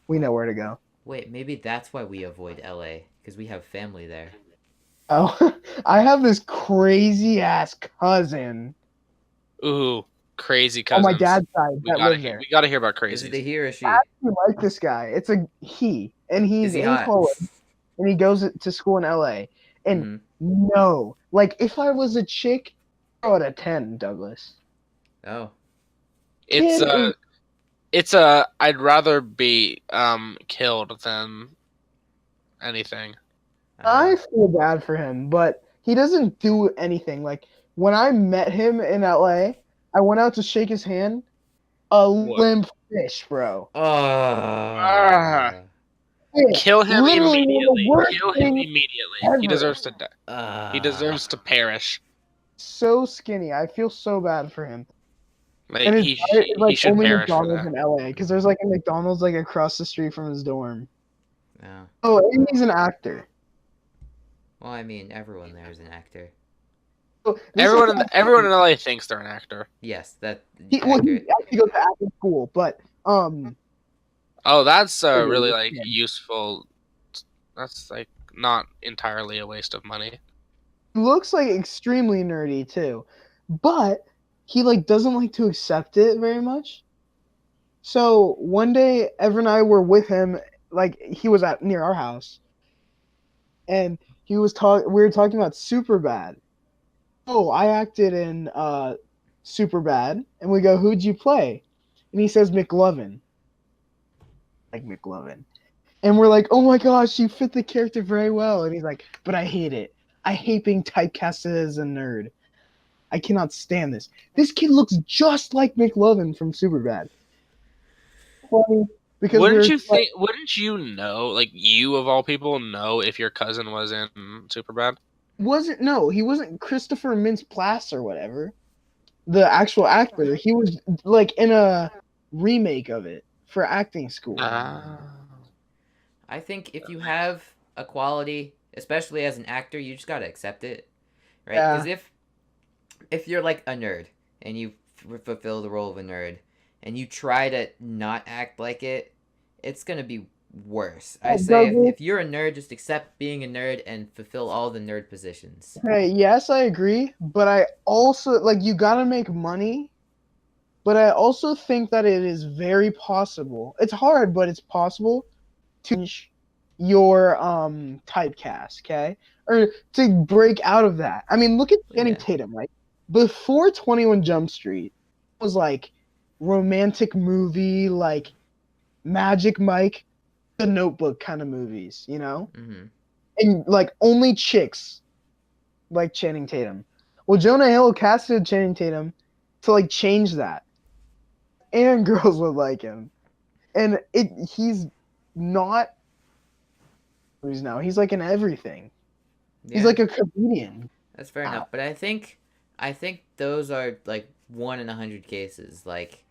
we know where to go. wait, maybe that's why we avoid LA because we have family there. Oh, I have this crazy ass cousin Ooh, crazy on my cousins. dad's side that live there. We gotta hear about Is it crazies. a he or a she? I actually like this guy. It's a he, and Is he's he in hot? college, and he goes to school in LA. And Hmm. no, like if I was a chick, I would a 10, Douglas. Oh, It's Kid is I'd rather be killed than anything. I feel bad for him, but he doesn't do anything. Like when I met him in LA, I went out to shake his hand. A What? limp fish, bro. Ah, Yeah, kill him literally one of the immediately. worst Kill him things immediately. He ever. deserves to die. He uh, deserves to perish. So skinny. I feel so bad for him. Like And his he diet is he like should only perish for McDonald's that. in LA because there's like a McDonald's like across the street from his dorm. no. Oh, and he's an actor. Well, I mean, everyone there is an actor. So this is Everyone in LA thinks they're an actor. Yes, that he accurate. actually goes to acting school, but Oh, that's really yeah. like useful. That's like not entirely a waste of money. he looks like extremely nerdy too. But he like doesn't like to accept it very much. So one day, Ever and I were with him. Like he was at near our house, and we were talking about Superbad. Oh, I acted in Superbad, and we go, who'd you play? And he says McLovin, like McLovin, and we're like, oh my gosh, you fit the character very well. And he's like, but I hate it. I hate being typecasted as a nerd. I cannot stand this. This kid looks just like McLovin from Superbad. Funny because we were like, Wouldn't you know? Like you of all people know if your cousin was in Superbad. he wasn't Christopher Mintz-Plasse or whatever. The actual actor. He was like in a remake of it for acting school. I think if you have a quality, especially as an actor, you just gotta accept it, right? Yeah. Because if you're like a nerd and you fulfill the role of a nerd and you try to not act like it, it's gonna be worse. I say if you're a nerd, just accept being a nerd and fulfill all the nerd positions. Hey, yes, I agree, but I also like you gotta make money. But I also think that it is very possible. It's hard, but it's possible to change your typecast, okay? Or to break out of that. I mean, look at Channing Tatum, right? Before 21 Jump Street it was like romantic movie, like Magic Mike, The Notebook kind of movies, you know? Mm-hmm. And like only chicks like Channing Tatum. Well, Jonah Hill casted Channing Tatum to like change that. And girls would like him. And he's not movies now. He's like in everything. Yeah, He's like a comedian. that's fair enough. But I think those are like 1 in 100 cases. Like,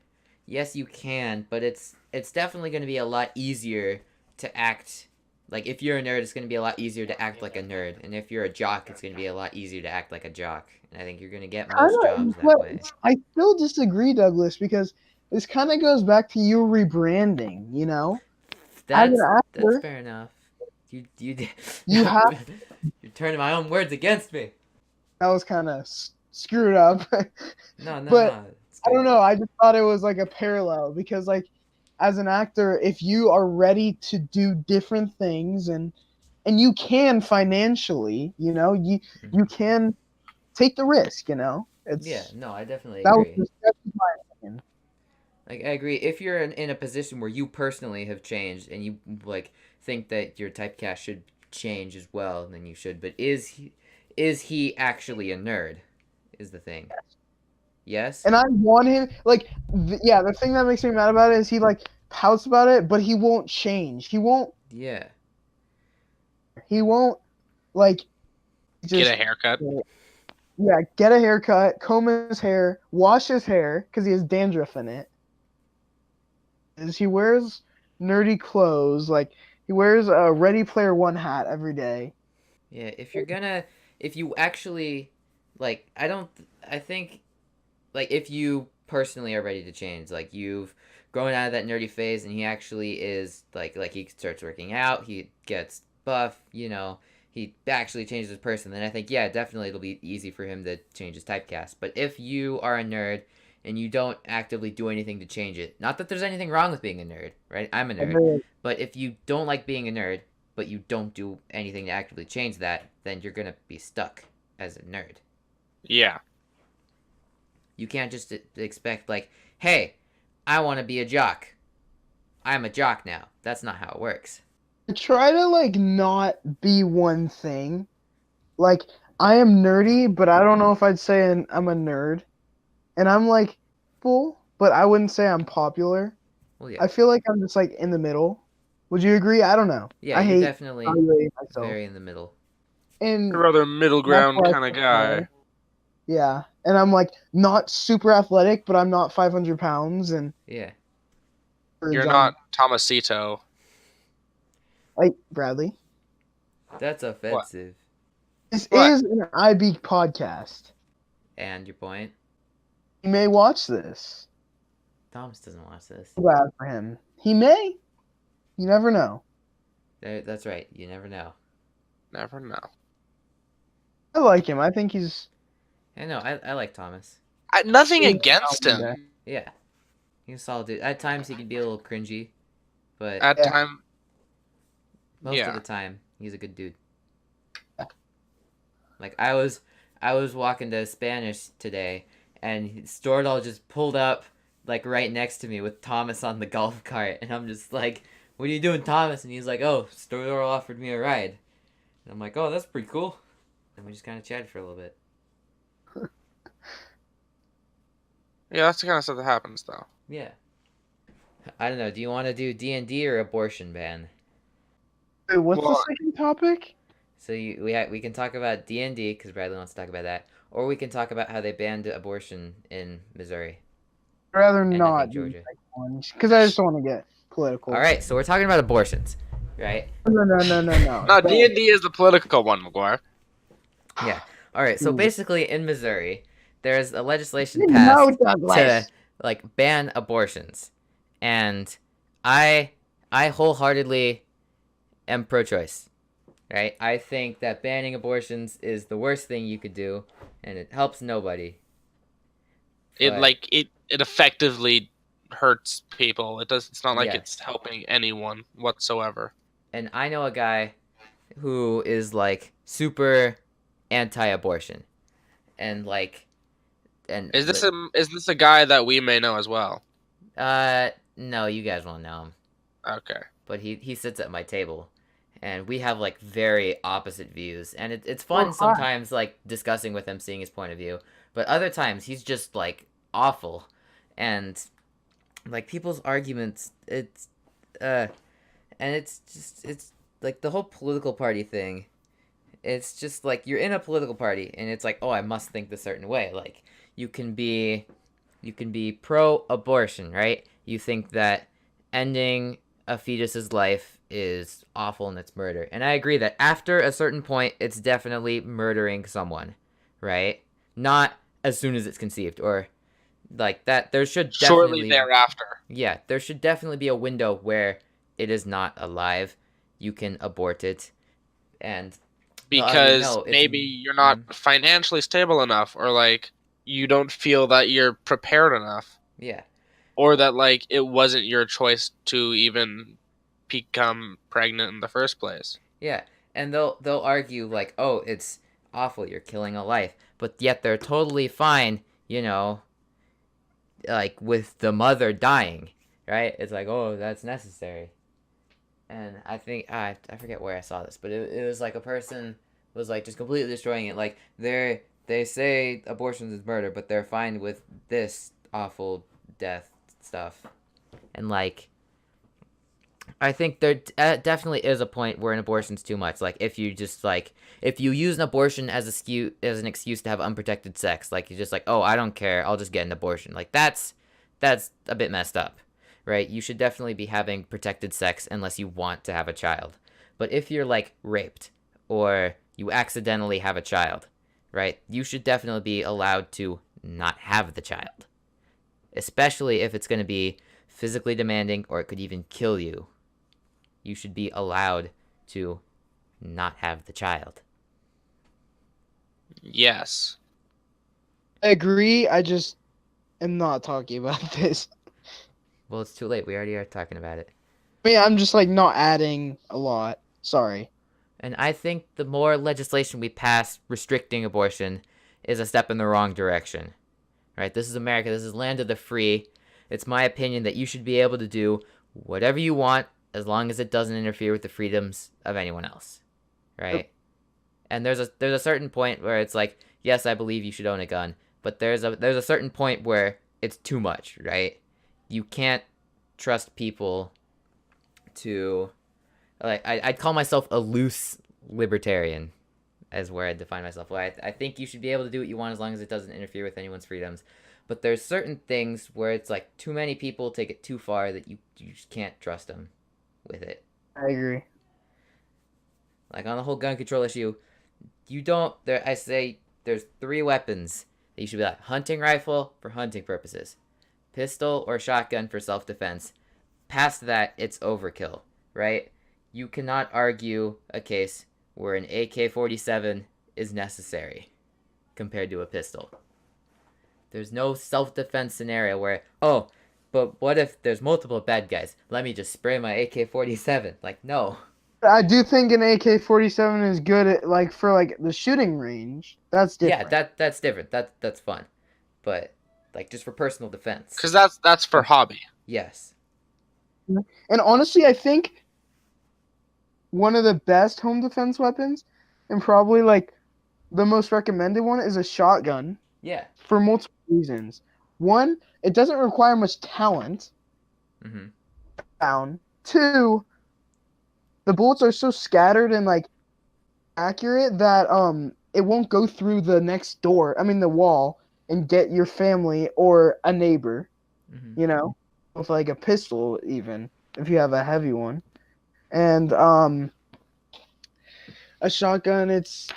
yes, you can, but it's definitely going to be a lot easier to act. Like, if you're a nerd, it's going to be a lot easier to act like a nerd, and if you're a jock, it's going to be a lot easier to act like a jock. And I think you're going to get most jobs that way. I still disagree, Douglas, because this kind of goes back to you rebranding. You know, as an That's actor, fair enough. You you have you're turning my own words against me. that was kind of screwed up. No, But it's I good. don't know. I just thought it was like a parallel because, like, as an actor, if you are ready to do different things and you can financially, you know, you can take the risk. You know, Yeah, no, I definitely that was agree. just that's my opinion. Like, I agree. If you're in a position where you personally have changed and you like think that your typecast should change as well, then you should. But is he actually a nerd? Is the thing. Yes. And I want him like yeah. The thing that makes me mad about it is he like pouts about it, but he won't change. He won't. Yeah. He won't like just Get a haircut. Yeah, get a haircut, comb his hair, wash his hair because he has dandruff in it. He wears nerdy clothes, like he wears a Ready Player One hat every day. Yeah. If you actually, like, I think, like, if you personally are ready to change, like, you've grown out of that nerdy phase and he actually is, like he starts working out, he gets buff, he actually changes his person, then I think, yeah, definitely it'll be easy for him to change his typecast. But if you are a nerd and you don't actively do anything to change it, not that there's anything wrong with being a nerd, right? I'm a nerd. But if you don't like being a nerd, but you don't do anything to actively change that, then you're going to be stuck as a nerd. Yeah. You can't just expect, like, hey, I want to be a jock. I'm a jock now. That's not how it works. I try to like not be one thing. Like I am nerdy, but I don't know if I'd say I'm a nerd. And I'm like full, but I wouldn't say I'm popular. Well, yeah. I feel like I'm just like in the middle. Would you agree? I don't know. Yeah, I you're hate definitely evaluating myself. very in the middle. And A rather middle ground that's why kind of guy. Yeah, and I'm like not super athletic, but I'm not 500 pounds, and Yeah. You're not Tomasito. like Bradley. That's offensive. This What? is an IB podcast. And your point? He may watch this. Thomas doesn't watch this. Bad for him. He may. You never know. That's right. You never know. Never know. I like him. I think he's. I know. I like Thomas. Nothing He's against not one day. him. Yeah, he's a solid dude. At times he can be a little cringy, but At Yeah. time, most of yeah. the time he's a good dude. Like I was walking to Spanish today, and Stordal just pulled up like right next to me with Thomas on the golf cart, and I'm just like, "What are you doing, Thomas?" And he's like, "Oh, Stordal offered me a ride," and I'm like, "Oh, that's pretty cool." And we just kind of chatted for a little bit. Yeah, that's the kind of stuff that happens, though. Yeah. I don't know. Do you want to do D&D or abortion ban? Wait, what's the Well, second topic? So we can talk about D&D because Bradley wants to talk about that, or we can talk about how they banned abortion in Missouri I'd rather and I think not do the Georgia. second one because I just don't want to get political. All right, so we're talking about abortions, right? No. no, D&D is the political one, McGuire. Yeah. All right. So Ooh. basically, in Missouri, there's a legislation No, passed Douglas. to like ban abortions, and I wholeheartedly am pro-choice. Right? I think that banning abortions is the worst thing you could do, and it helps nobody. But It effectively hurts people. It's not like yeah, it's helping anyone whatsoever. and I know a guy who is like super anti-abortion, and like, and Is this a guy that we may know as well? no, you guys won't know him. Okay. But he sits at my table, and we have like very opposite views, and it's fun hi. sometimes like discussing with him, seeing his point of view, but other times he's just like awful, and like people's arguments, and it's like the whole political party thing. It's just like you're in a political party, and it's like, oh, I must think this certain way. Like you can be pro-abortion, right? You think that ending a fetus's life is awful and it's murder. And I agree that after a certain point, it's definitely murdering someone, right? Not as soon as it's conceived or like that. There should Shortly definitely, thereafter. yeah, there should definitely be a window where it is not alive. You can abort it. And Because no, maybe you're not financially stable enough, or like you don't feel that you're prepared enough, yeah. or that like it wasn't your choice to even become pregnant in the first place. Yeah, and they'll argue like, "Oh, it's awful. You're killing a life," but yet they're totally fine, like with the mother dying, right? It's like, "Oh, that's necessary." And I think I forget where I saw this, but it was like a person was like just completely destroying it. Like they say abortion is murder, but they're fine with this awful death stuff, and like I think there definitely is a point where an abortion's too much. Like if you use an abortion as an excuse to have unprotected sex, like you're just like, oh, I don't care, I'll just get an abortion. Like that's a bit messed up, right? You should definitely be having protected sex unless you want to have a child. But if you're like raped or you accidentally have a child, right? You should definitely be allowed to not have the child, especially if it's going to be physically demanding or it could even kill you. You should be allowed to not have the child. Yes. I agree. I just am not talking about this. Well, it's too late. We already are talking about it. I mean, I'm just like not adding a lot. Sorry. And I think the more legislation we pass restricting abortion is a step in the wrong direction. Right? This is America. This is land of the free. It's my opinion that you should be able to do whatever you want as long as it doesn't interfere with the freedoms of anyone else. Right? And there's a certain point where it's like, yes, I believe you should own a gun, but there's a certain point where it's too much, right? You can't trust people to like I'd call myself a loose libertarian as where I define myself. Well, I think you should be able to do what you want as long as it doesn't interfere with anyone's freedoms. But there's certain things where it's like too many people take it too far that you just can't trust them with it. I agree. Like on the whole gun control issue, you don't there I say there's 3 weapons that you should be like: hunting rifle for hunting purposes, pistol or shotgun for self-defense. Past that, it's overkill, right? You cannot argue a case where an AK-47 is necessary compared to a pistol. There's no self-defense scenario where, oh, but what if there's multiple bad guys? Let me just spray my AK-47. Like, no. I do think an AK-47 is good at like for like the shooting range. That's Yeah, different. that's different. That's fun. But like just for personal defense. Because that's for hobby. Yes. And honestly, I think one of the best home defense weapons, and probably like the most recommended one, is a shotgun Yeah. for multiple reasons. One, it doesn't require much talent. Mhm. Down. Two, the bullets are so scattered and like accurate that it won't go through the next door. I mean the wall and get your family or a neighbor. Mhm. You know, with like a pistol even if you have a heavy one. And a shotgun, it's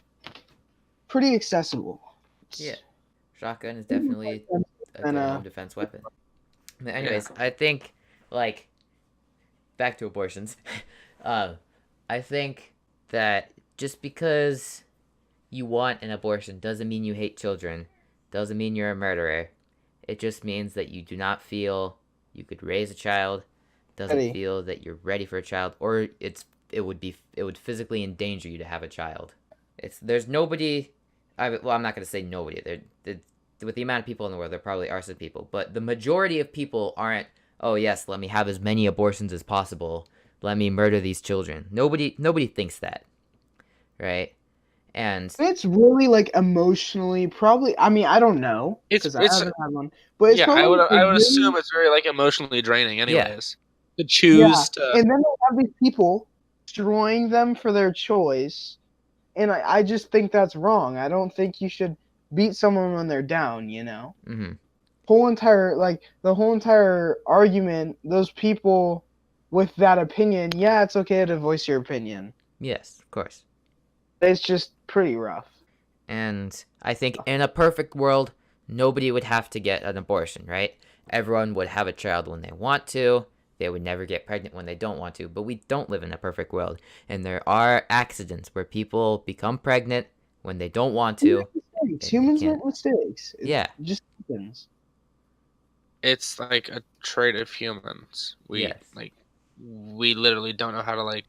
pretty accessible. Yeah. Shotgun is definitely a And good home defense weapon. But anyways, I think like back to abortions. uh, I think that just because you want an abortion doesn't mean you hate children, doesn't mean you're a murderer. It just means that you do not feel you could raise a child, doesn't ready. feel that you're ready for a child, or it would physically endanger you to have a child. There's nobody. I'm not gonna say nobody. With the amount of people in the world, there probably are some people, but the majority of people aren't. Oh yes, let me have as many abortions as possible. Let me murder these children. Nobody thinks that, right? And It's really like emotionally probably. I mean, I don't know because I It's haven't had one, but it's yeah. I probably would like a I would really assume it's very like emotionally draining, yeah, anyways. To yeah. choose to. And then they have these people destroying them for their choice, and I just think that's wrong. I don't think you should beat someone when they're down. You know, mm-hmm, the whole entire argument. Those people with that opinion, yeah, it's okay to voice your opinion. yes, of course. It's just pretty rough. And I think in a perfect world, nobody would have to get an abortion, right? Everyone would have a child when they want to. They would never get pregnant when they don't want to. But we don't live in a perfect world. And there are accidents where people become pregnant when they don't want to. And they Humans can't. make mistakes. It Yeah. just happens. It's like a trait of humans. Yes. We literally don't know how to like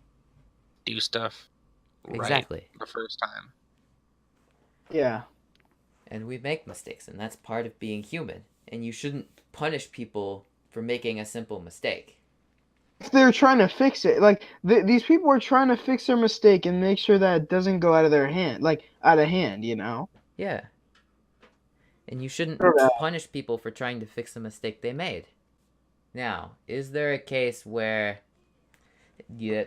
do stuff right Exactly. the first time. Yeah. And we make mistakes. And that's part of being human. And you shouldn't punish people for making a simple mistake. If they're trying to fix it, like these people are trying to fix their mistake and make sure that it doesn't go out of their hand, like out of hand, you know. Yeah. And you shouldn't Or, punish people for trying to fix a mistake they made. Now, is there a case where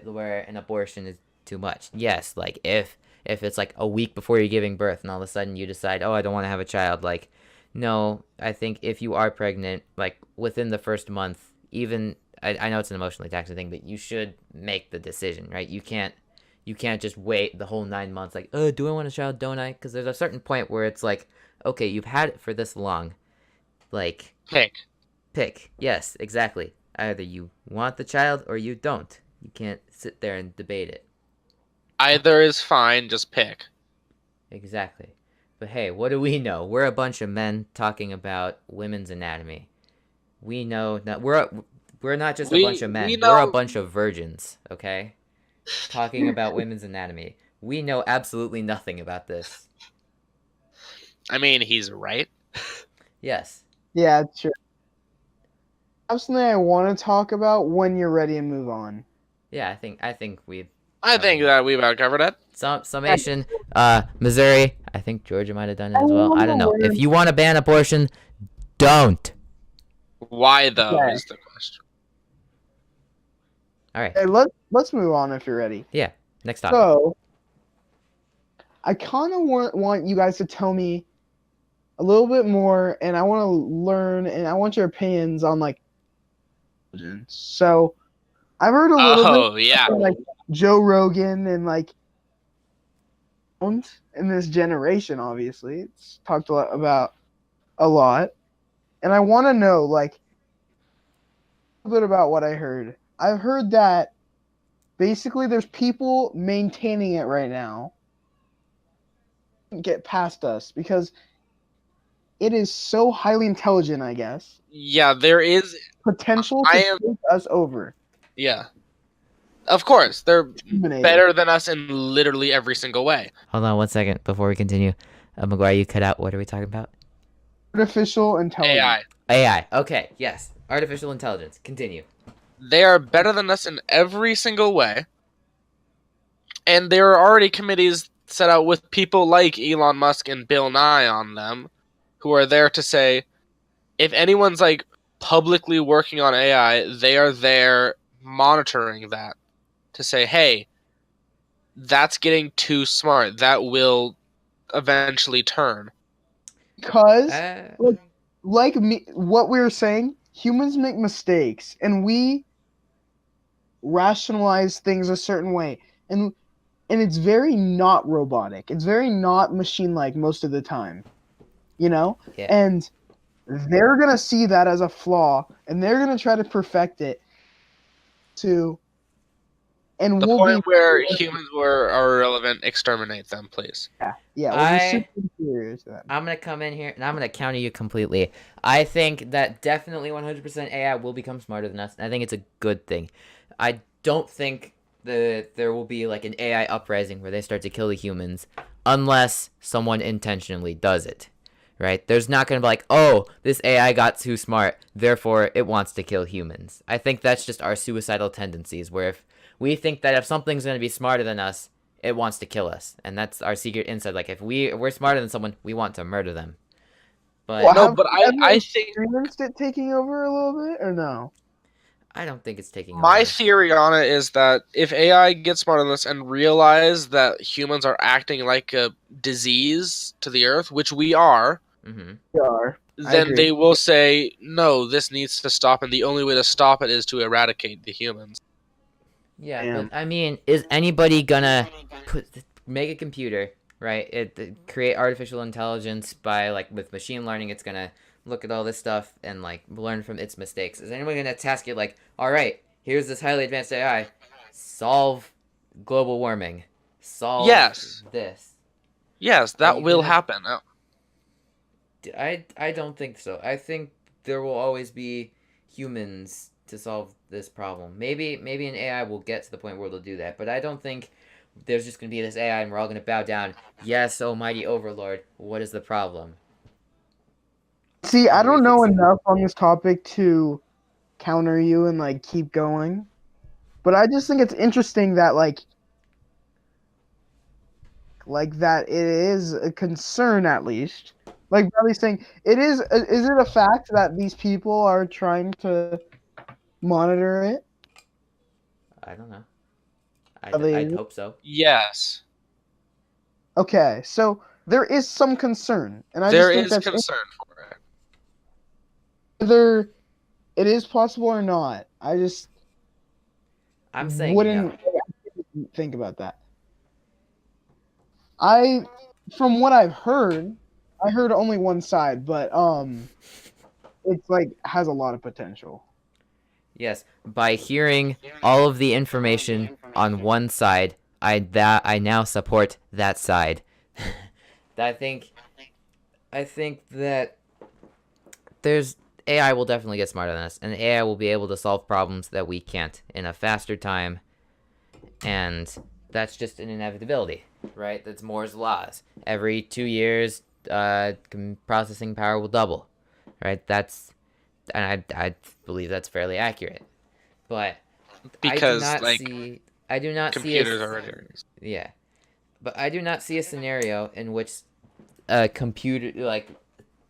where an abortion is too much? Yes, like if it's like a week before you're giving birth and all of a sudden you decide, "Oh, I don't want to have a child." Like, no, I think if you are pregnant, like within the first month, even I know it's an emotionally taxing thing, but you should make the decision, right? You can't just wait the whole 9 months like, "Oh, do I want a child? Don't I?" Because there's a certain point where it's like, "Okay, you've had it for this long. Like, pick." Yes, exactly. Either you want the child or you don't. You can't sit there and debate it. Either is fine. Just pick. Exactly. But hey, what do we know? We're a bunch of men talking about women's anatomy. We know that we're not just a bunch of We men. We're a know. bunch of virgins, okay? Talking about women's anatomy. We know absolutely nothing about this. I mean, he's right. Yes. yeah, sure. That's something I want to talk about when you're ready to move on. Yeah, I think we've I think that we've about covered it. summation. Missouri. I think Georgia might have done it as well. I don't know. Where- If you want to ban abortion, don't. Why though Okay. is the question. All right. Hey, let's move on if you're ready. Yeah. Next topic. So, I kind of want you guys to tell me a little bit more, and I want to learn, and I want your opinions on like. So, I've heard a little bit Oh yeah. from, like Joe Rogan and like in this generation. Obviously, it's talked about a lot, and I want to know like a bit about what I heard. I've heard that basically there's people maintaining it right now. Get past us because it is so highly intelligent, I guess. Yeah, there is. Potential I to am. take us over. Yeah, of course, they're Terminator. better than us in literally every single way. Hold on 1 second before we continue. McGuire, you cut out. What are we talking about? Artificial intelligence. AI. AI. Okay, yes. Artificial intelligence. Continue. They are better than us in every single way, and there are already committees set out with people like Elon Musk and Bill Nye on them, who are there to say, if anyone's like publicly working on AI, they are there monitoring that to say, hey, that's getting too smart. That will eventually turn. Because, Uh, like me, what we were saying, humans make mistakes, and we rationalize things a certain way, and it's very not robotic. It's very not machine-like most of the time, you know. yeah. And they're gonna see that as a flaw, and they're gonna try to perfect it. To and The we'll point be where humans are irrelevant, exterminate them, please. yeah, we'll be I super superior to them. I'm gonna come in here and I'm gonna counter you completely. I think that definitely 100% AI will become smarter than us, and I think it's a good thing. I don't think that there will be like an AI uprising where they start to kill the humans unless someone intentionally does it. Right? There's not gonna be like, oh, this AI got too smart, therefore it wants to kill humans. I think that's just our suicidal tendencies, where if we think that if something's gonna be smarter than us, it wants to kill us, and that's our secret inside. Like if we're smarter than someone, we want to murder them. Well, But No, have but you ever I think experienced it taking over a little bit, or no? I don't think it's taking my over. theory on it is that if AI gets smart on this and realize that humans are acting like a disease to the earth, which we are, Mm-hmm. We are. I then agree. they will say, no, this needs to stop, and the only way to stop it is to eradicate the humans. Yeah, but Damn. I mean, is anybody gonna make a computer, right? Create artificial intelligence by like with machine learning. It's gonna look at all this stuff and like learn from its mistakes. Is anyone gonna task it like, all right, here's this highly advanced AI, solve global warming, solve Yes. this? Yes, Are that you will gonna happen. I don't think so. I think there will always be humans to solve this problem. Maybe an AI will get to the point where they'll do that, but I don't think there's just gonna be this AI and we're all gonna bow down. Yes, almighty overlord, what is the problem? See, I What do we don't know fix it? enough on this topic to counter you and like keep going, but I just think it's interesting that like that it is a concern at least. Like Bradley's saying, it is. Is it a fact that these people are trying to monitor it? I don't know. Are I'd they? hope so. Yes, Okay, so there is some concern, and I there just think is that's concern for it. either it is possible or not. I just I'm saying no. wouldn't think about that. I, from what I've heard, I heard only one side, but it's like has a lot of potential. Yes, by hearing all of the information on one side, I now support that side. I think that there's AI will definitely get smarter than us, and AI will be able to solve problems that we can't in a faster time, and that's just an inevitability, right? That's Moore's laws. Every 2 years, processing power will double, right? And I believe that's fairly accurate, but Because like I do not see a computers already are. yeah, but I do not see a scenario in which a computer like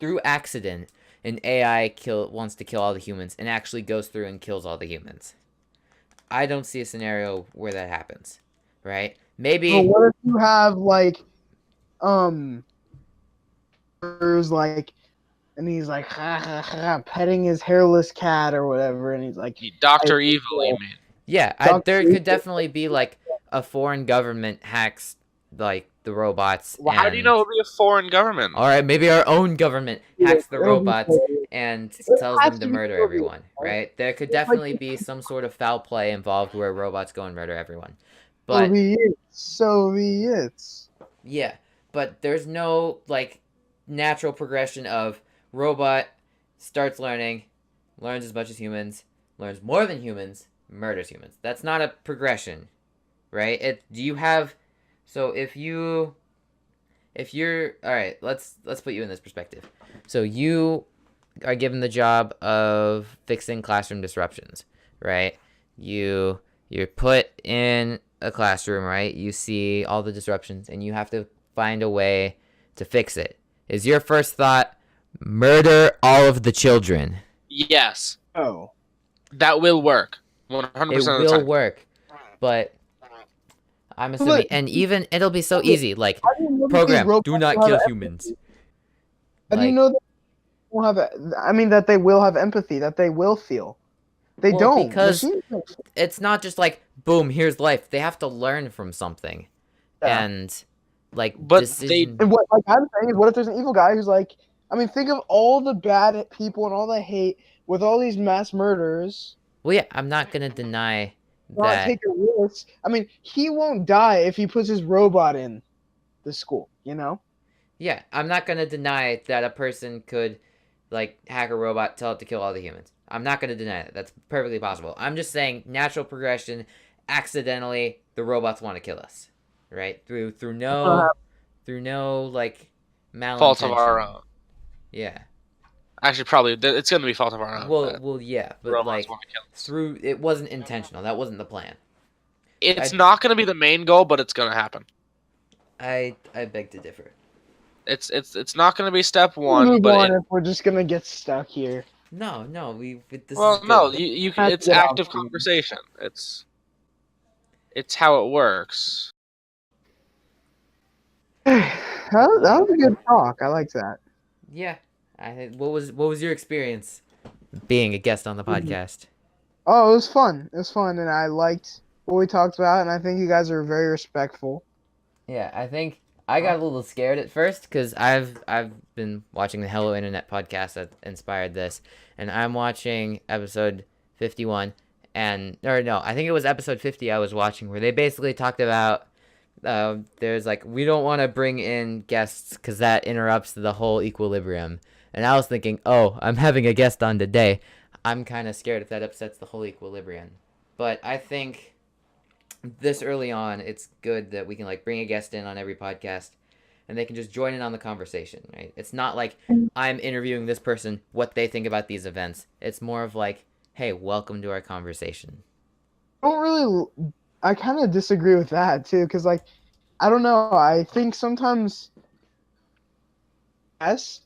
through accident an AI wants to kill all the humans and actually goes through and kills all the humans. I don't see a scenario where that happens, right? But Maybe what if you have like um, there's like, and he's like ha ha ha, petting his hairless cat or whatever, and he's like, I, Doctor Evil, you mean? yeah, Doctor, there could definitely be like a foreign government hacks like the robots Well, how do you and know it would be a foreign government? all right, maybe our own government hacks the it'll be robots so- and it tells has them to to be murder Soviet, everyone, right? right? There could It's like definitely be some sort of foul play involved where robots go and murder everyone. But Soviets. yeah, but there's no like natural progression of robot starts learning, learns as much as humans, learns more than humans, murders humans. That's not a progression, right? Do you have so if you're all right, let's put you in this perspective. So you are given the job of fixing classroom disruptions, right? You're put in a classroom, right? You see all the disruptions and you have to find a way to fix it. Is your first thought murder all of the children? Yes, Oh. that will work It 100% of the will time. work, but I'm So, assuming, and even it'll be so easy. Like, how do you know that these program, robots do not will have kill empathy? humans. How do you Like, know that they will have? I mean, that they will have empathy, that they will feel. They well, don't. because Machines don't feel. it's not just like, boom, here's life. They have to learn from something, Yeah. and like But decision. And what, like I'm saying, is, what if there's an evil guy who's like, I mean, think of all the bad people and all the hate with all these mass murders. Well, yeah, I'm not gonna deny Not that. take a risk. I mean, he won't die if he puts his robot in the school. You know. Yeah, I'm not gonna deny that a person could, like, hack a robot, tell it to kill all the humans. I'm not gonna deny that. That's perfectly possible. I'm just saying natural progression. Accidentally, the robots want to kill us, right? Through no like fault of malintention. our own. Yeah. Actually, probably it's going to be fault of our own. Well, yeah, the but robots like want to kill us. through it wasn't intentional. That wasn't the plan. It's I- not going to be the main goal, but it's going to happen. I beg to differ. It's not going to be step We'll one, move but on if we're just gonna get stuck here. No, this well, is good. no, you Have to it's get active off screen. conversation. It's how it works. that was a good talk. I liked that. Yeah. What was your experience being a guest on the podcast? Oh, it was fun. It was fun, and I liked what we talked about, and I think you guys are very respectful. Yeah, I think I got a little scared at first because I've been watching the Hello Internet podcast that inspired this, and I'm watching episode 51, or no, I think it was episode 50 I was watching where they basically talked about there's like we don't want to bring in guests because that interrupts the whole equilibrium, and I was thinking, oh, I'm having a guest on today. I'm kind of scared if that upsets the whole equilibrium, but I think this early on, it's good that we can like bring a guest in on every podcast and they can just join in on the conversation, right? It's not like I'm interviewing this person, what they think about these events. It's more of like, hey, welcome to our conversation. I kind of disagree with that too, because like, I don't know. I think sometimes, yes,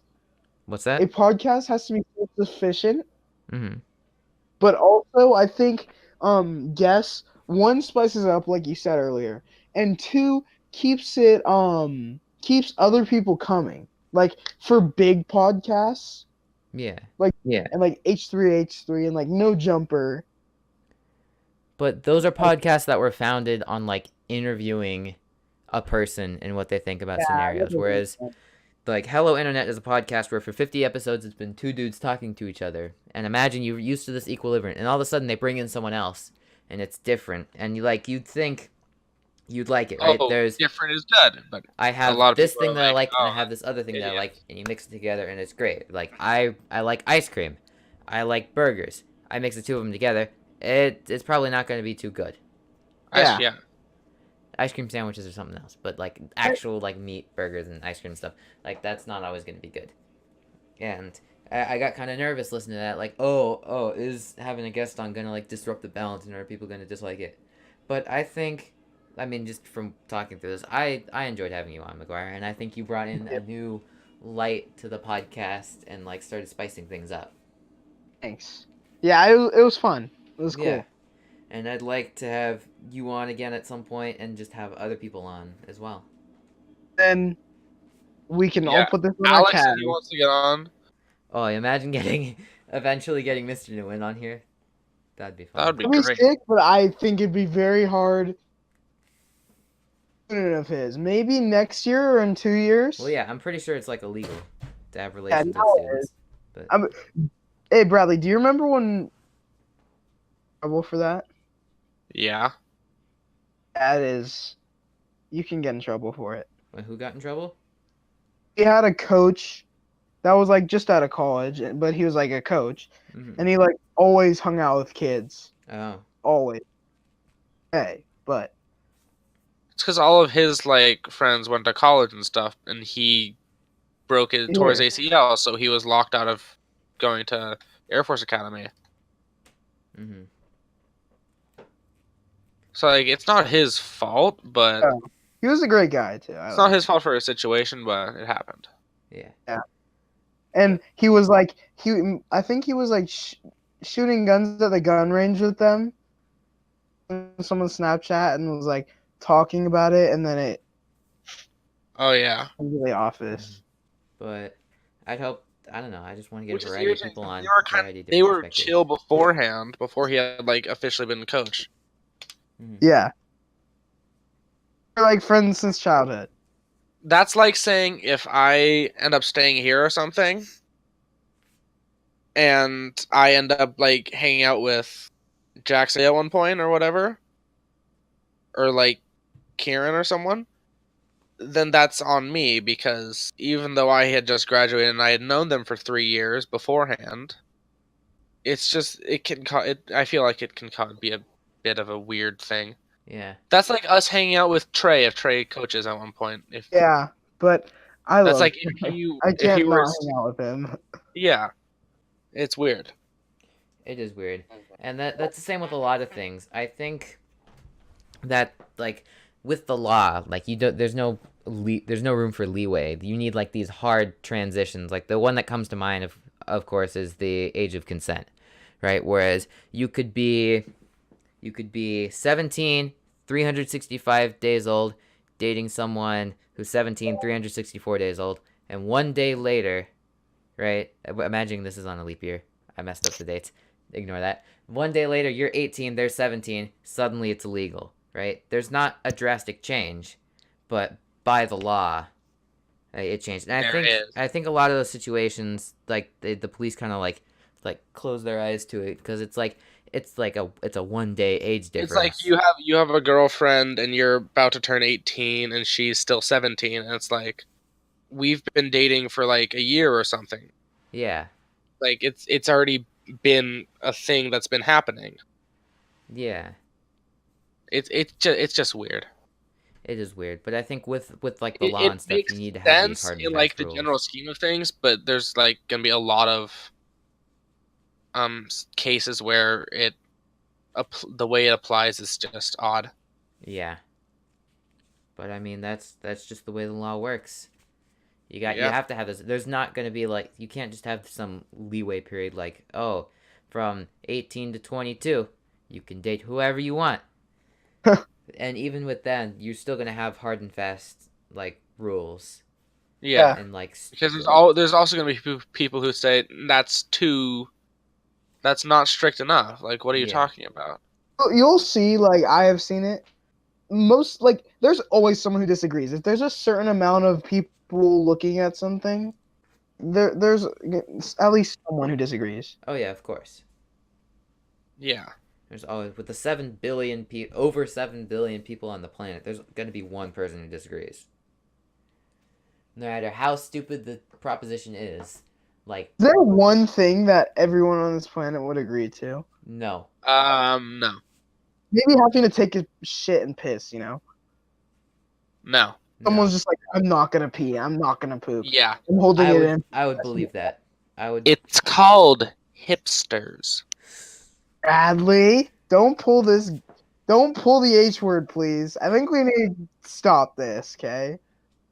What's a that? podcast has to be self-sufficient, Mm-hmm. but also I think guests, one, spices it up like you said earlier, and two, keeps other people coming. Like for big podcasts, Yeah. and like H3H3 and like No Jumper. But those are podcasts that were founded on like interviewing a person and what they think about scenarios. Whereas like Hello Internet is a podcast where for 50 episodes it's been two dudes talking to each other. And imagine you're used to this equilibrium and all of a sudden they bring in someone else and it's different. And you'd think you'd like it, right? Different is good, but I a have lot of this people are thing that I like and I "Oh, have this other thing that I idiots." like and you mix it together and it's great. Like I like ice cream. I like burgers. I mix the two of them together. It's probably not going to be too good. Yeah. Ice cream sandwiches or something else, but like actual like meat burgers and ice cream stuff, like that's not always going to be good. And I got kind of nervous listening to that, like oh is having a guest on gonna like disrupt the balance and are people gonna dislike it? But I think, I mean, just from talking through this, I enjoyed having you on, McGuire, and I think you brought in a new light to the podcast and like started spicing things up. Thanks. Yeah, it was fun. It was cool. Yeah. And I'd like to have you on again at some point and just have other people on as well. Then we can all Yeah. put this on our Alex said cat. he wants to get on. Oh, imagine eventually getting Mr. Nguyen on here. That'd be fun. That would be It'd be great. sick, but I think it'd be very hard. Of his, maybe next year or in 2 years. Well, yeah, I'm pretty sure it's like illegal to have relations now with it students. Hey Bradley, do you remember when trouble for that? Yeah. That is, you can get in trouble for it. Wait, who got in trouble? he had a coach that was like just out of college, but he was like a coach, Mm-hmm. and he like always hung out with kids, Oh. always. Hey, but It's because all of his like friends went to college and stuff, and he tore his yeah, ACL, so he was locked out of going to Air Force Academy. Mm-hmm. So like, it's not his fault, but yeah. He was a great guy too. I it's not like his fault for his situation, but it happened. Yeah. him. And he was like I think he was like shooting guns at the gun range with them. Someone Snapchat and was like talking about it, and then it Oh yeah, went to the office. But I'd hope. I don't know. I just want to get which a is variety of irritating people 'cause on, variety of they different were perspectives. chill beforehand, before he had like officially been coach. Mm-hmm. Yeah, we're like friends since childhood. That's like saying if I end up staying here or something, and I end up like hanging out with Jackson at one point or whatever, or like Kieran or someone, then that's on me because even though I had just graduated and I had known them for 3 years beforehand, it's just it can I feel like it can be a bit of a weird thing. Yeah. That's like us hanging out with Trey if Trey coaches at one point. If Yeah, but I that's love. like I if he can't were not hang out with him. yeah, it's weird. It is weird, and that's the same with a lot of things. I think that like with the law, like you don't. There's no room for leeway. You need like these hard transitions. Like the one that comes to mind, of course, is the age of consent, right? Whereas you could be 17, 365 days old, dating someone who's 17, 364 days old, and one day later, right? Imagining this is on a leap year. I messed up the dates. Ignore that. One day later, you're 18, they're 17. Suddenly it's illegal, right? There's not a drastic change, but by the law, it changed. And I There think is. I think a lot of those situations, like the police, kind of like close their eyes to it because it's a 1 day age It's like difference. you have a girlfriend and you're about to turn 18 and she's still 17, and it's like we've been dating for like a year or something. Yeah, Like it's already been a thing that's been happening. yeah, It's just weird. it is weird. But I think with like the law It and stuff, you makes need to have these sense hard and in like fast the general rules. scheme of things, but there's like gonna be a lot of cases where the way it applies is just odd. Yeah, but I mean that's just the way the law works. You Yeah. have to have this. There's not going to be like you can't just have some leeway period like, oh, from 18 to 22, you can date whoever you want. And even with that, you're still going to have hard and fast like rules Yeah. and like Because there's also gonna be people who say that's not strict enough. Like, what are you yeah. talking about? You'll see, like I have seen it. Most like there's always someone who disagrees. If there's a certain amount of people looking at something, there's at least someone who disagrees. Oh yeah, of course. Yeah. There's always with the 7 billion over 7 billion people on the planet, there's going to be one person who disagrees. No matter how stupid the proposition is, like Is there one thing that everyone on this planet would agree to? no. No. Maybe having to take a shit and piss, you know? No. Someone's No. just like, I'm not gonna pee, I'm not gonna poop. Yeah. I'm holding I it would in. I would believe that. I would It's called hipsters. Bradley, don't pull the H word, please. I think we need to stop this, okay?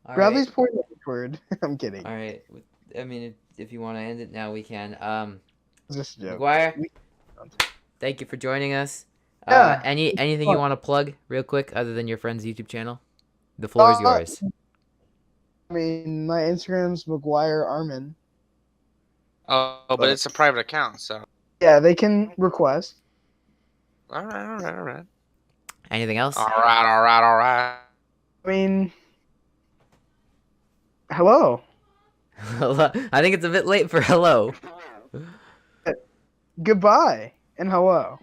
All Bradley's right. pulling the H word. I'm kidding. All right. I mean, if you want to end it now, we can. It's just a joke. McGuire, thank you for joining us. Yeah, Anything fun. you want to plug real quick other than your friend's YouTube channel? The floor is yours. I mean, my Instagram's McGuire Armin. Oh, but it's a private account, so. Yeah, they can request. All right. Anything else? All right. I mean, hello. I think it's a bit late for hello. Goodbye and hello.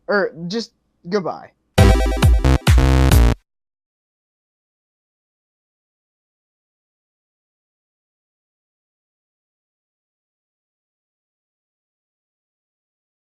Or just goodbye.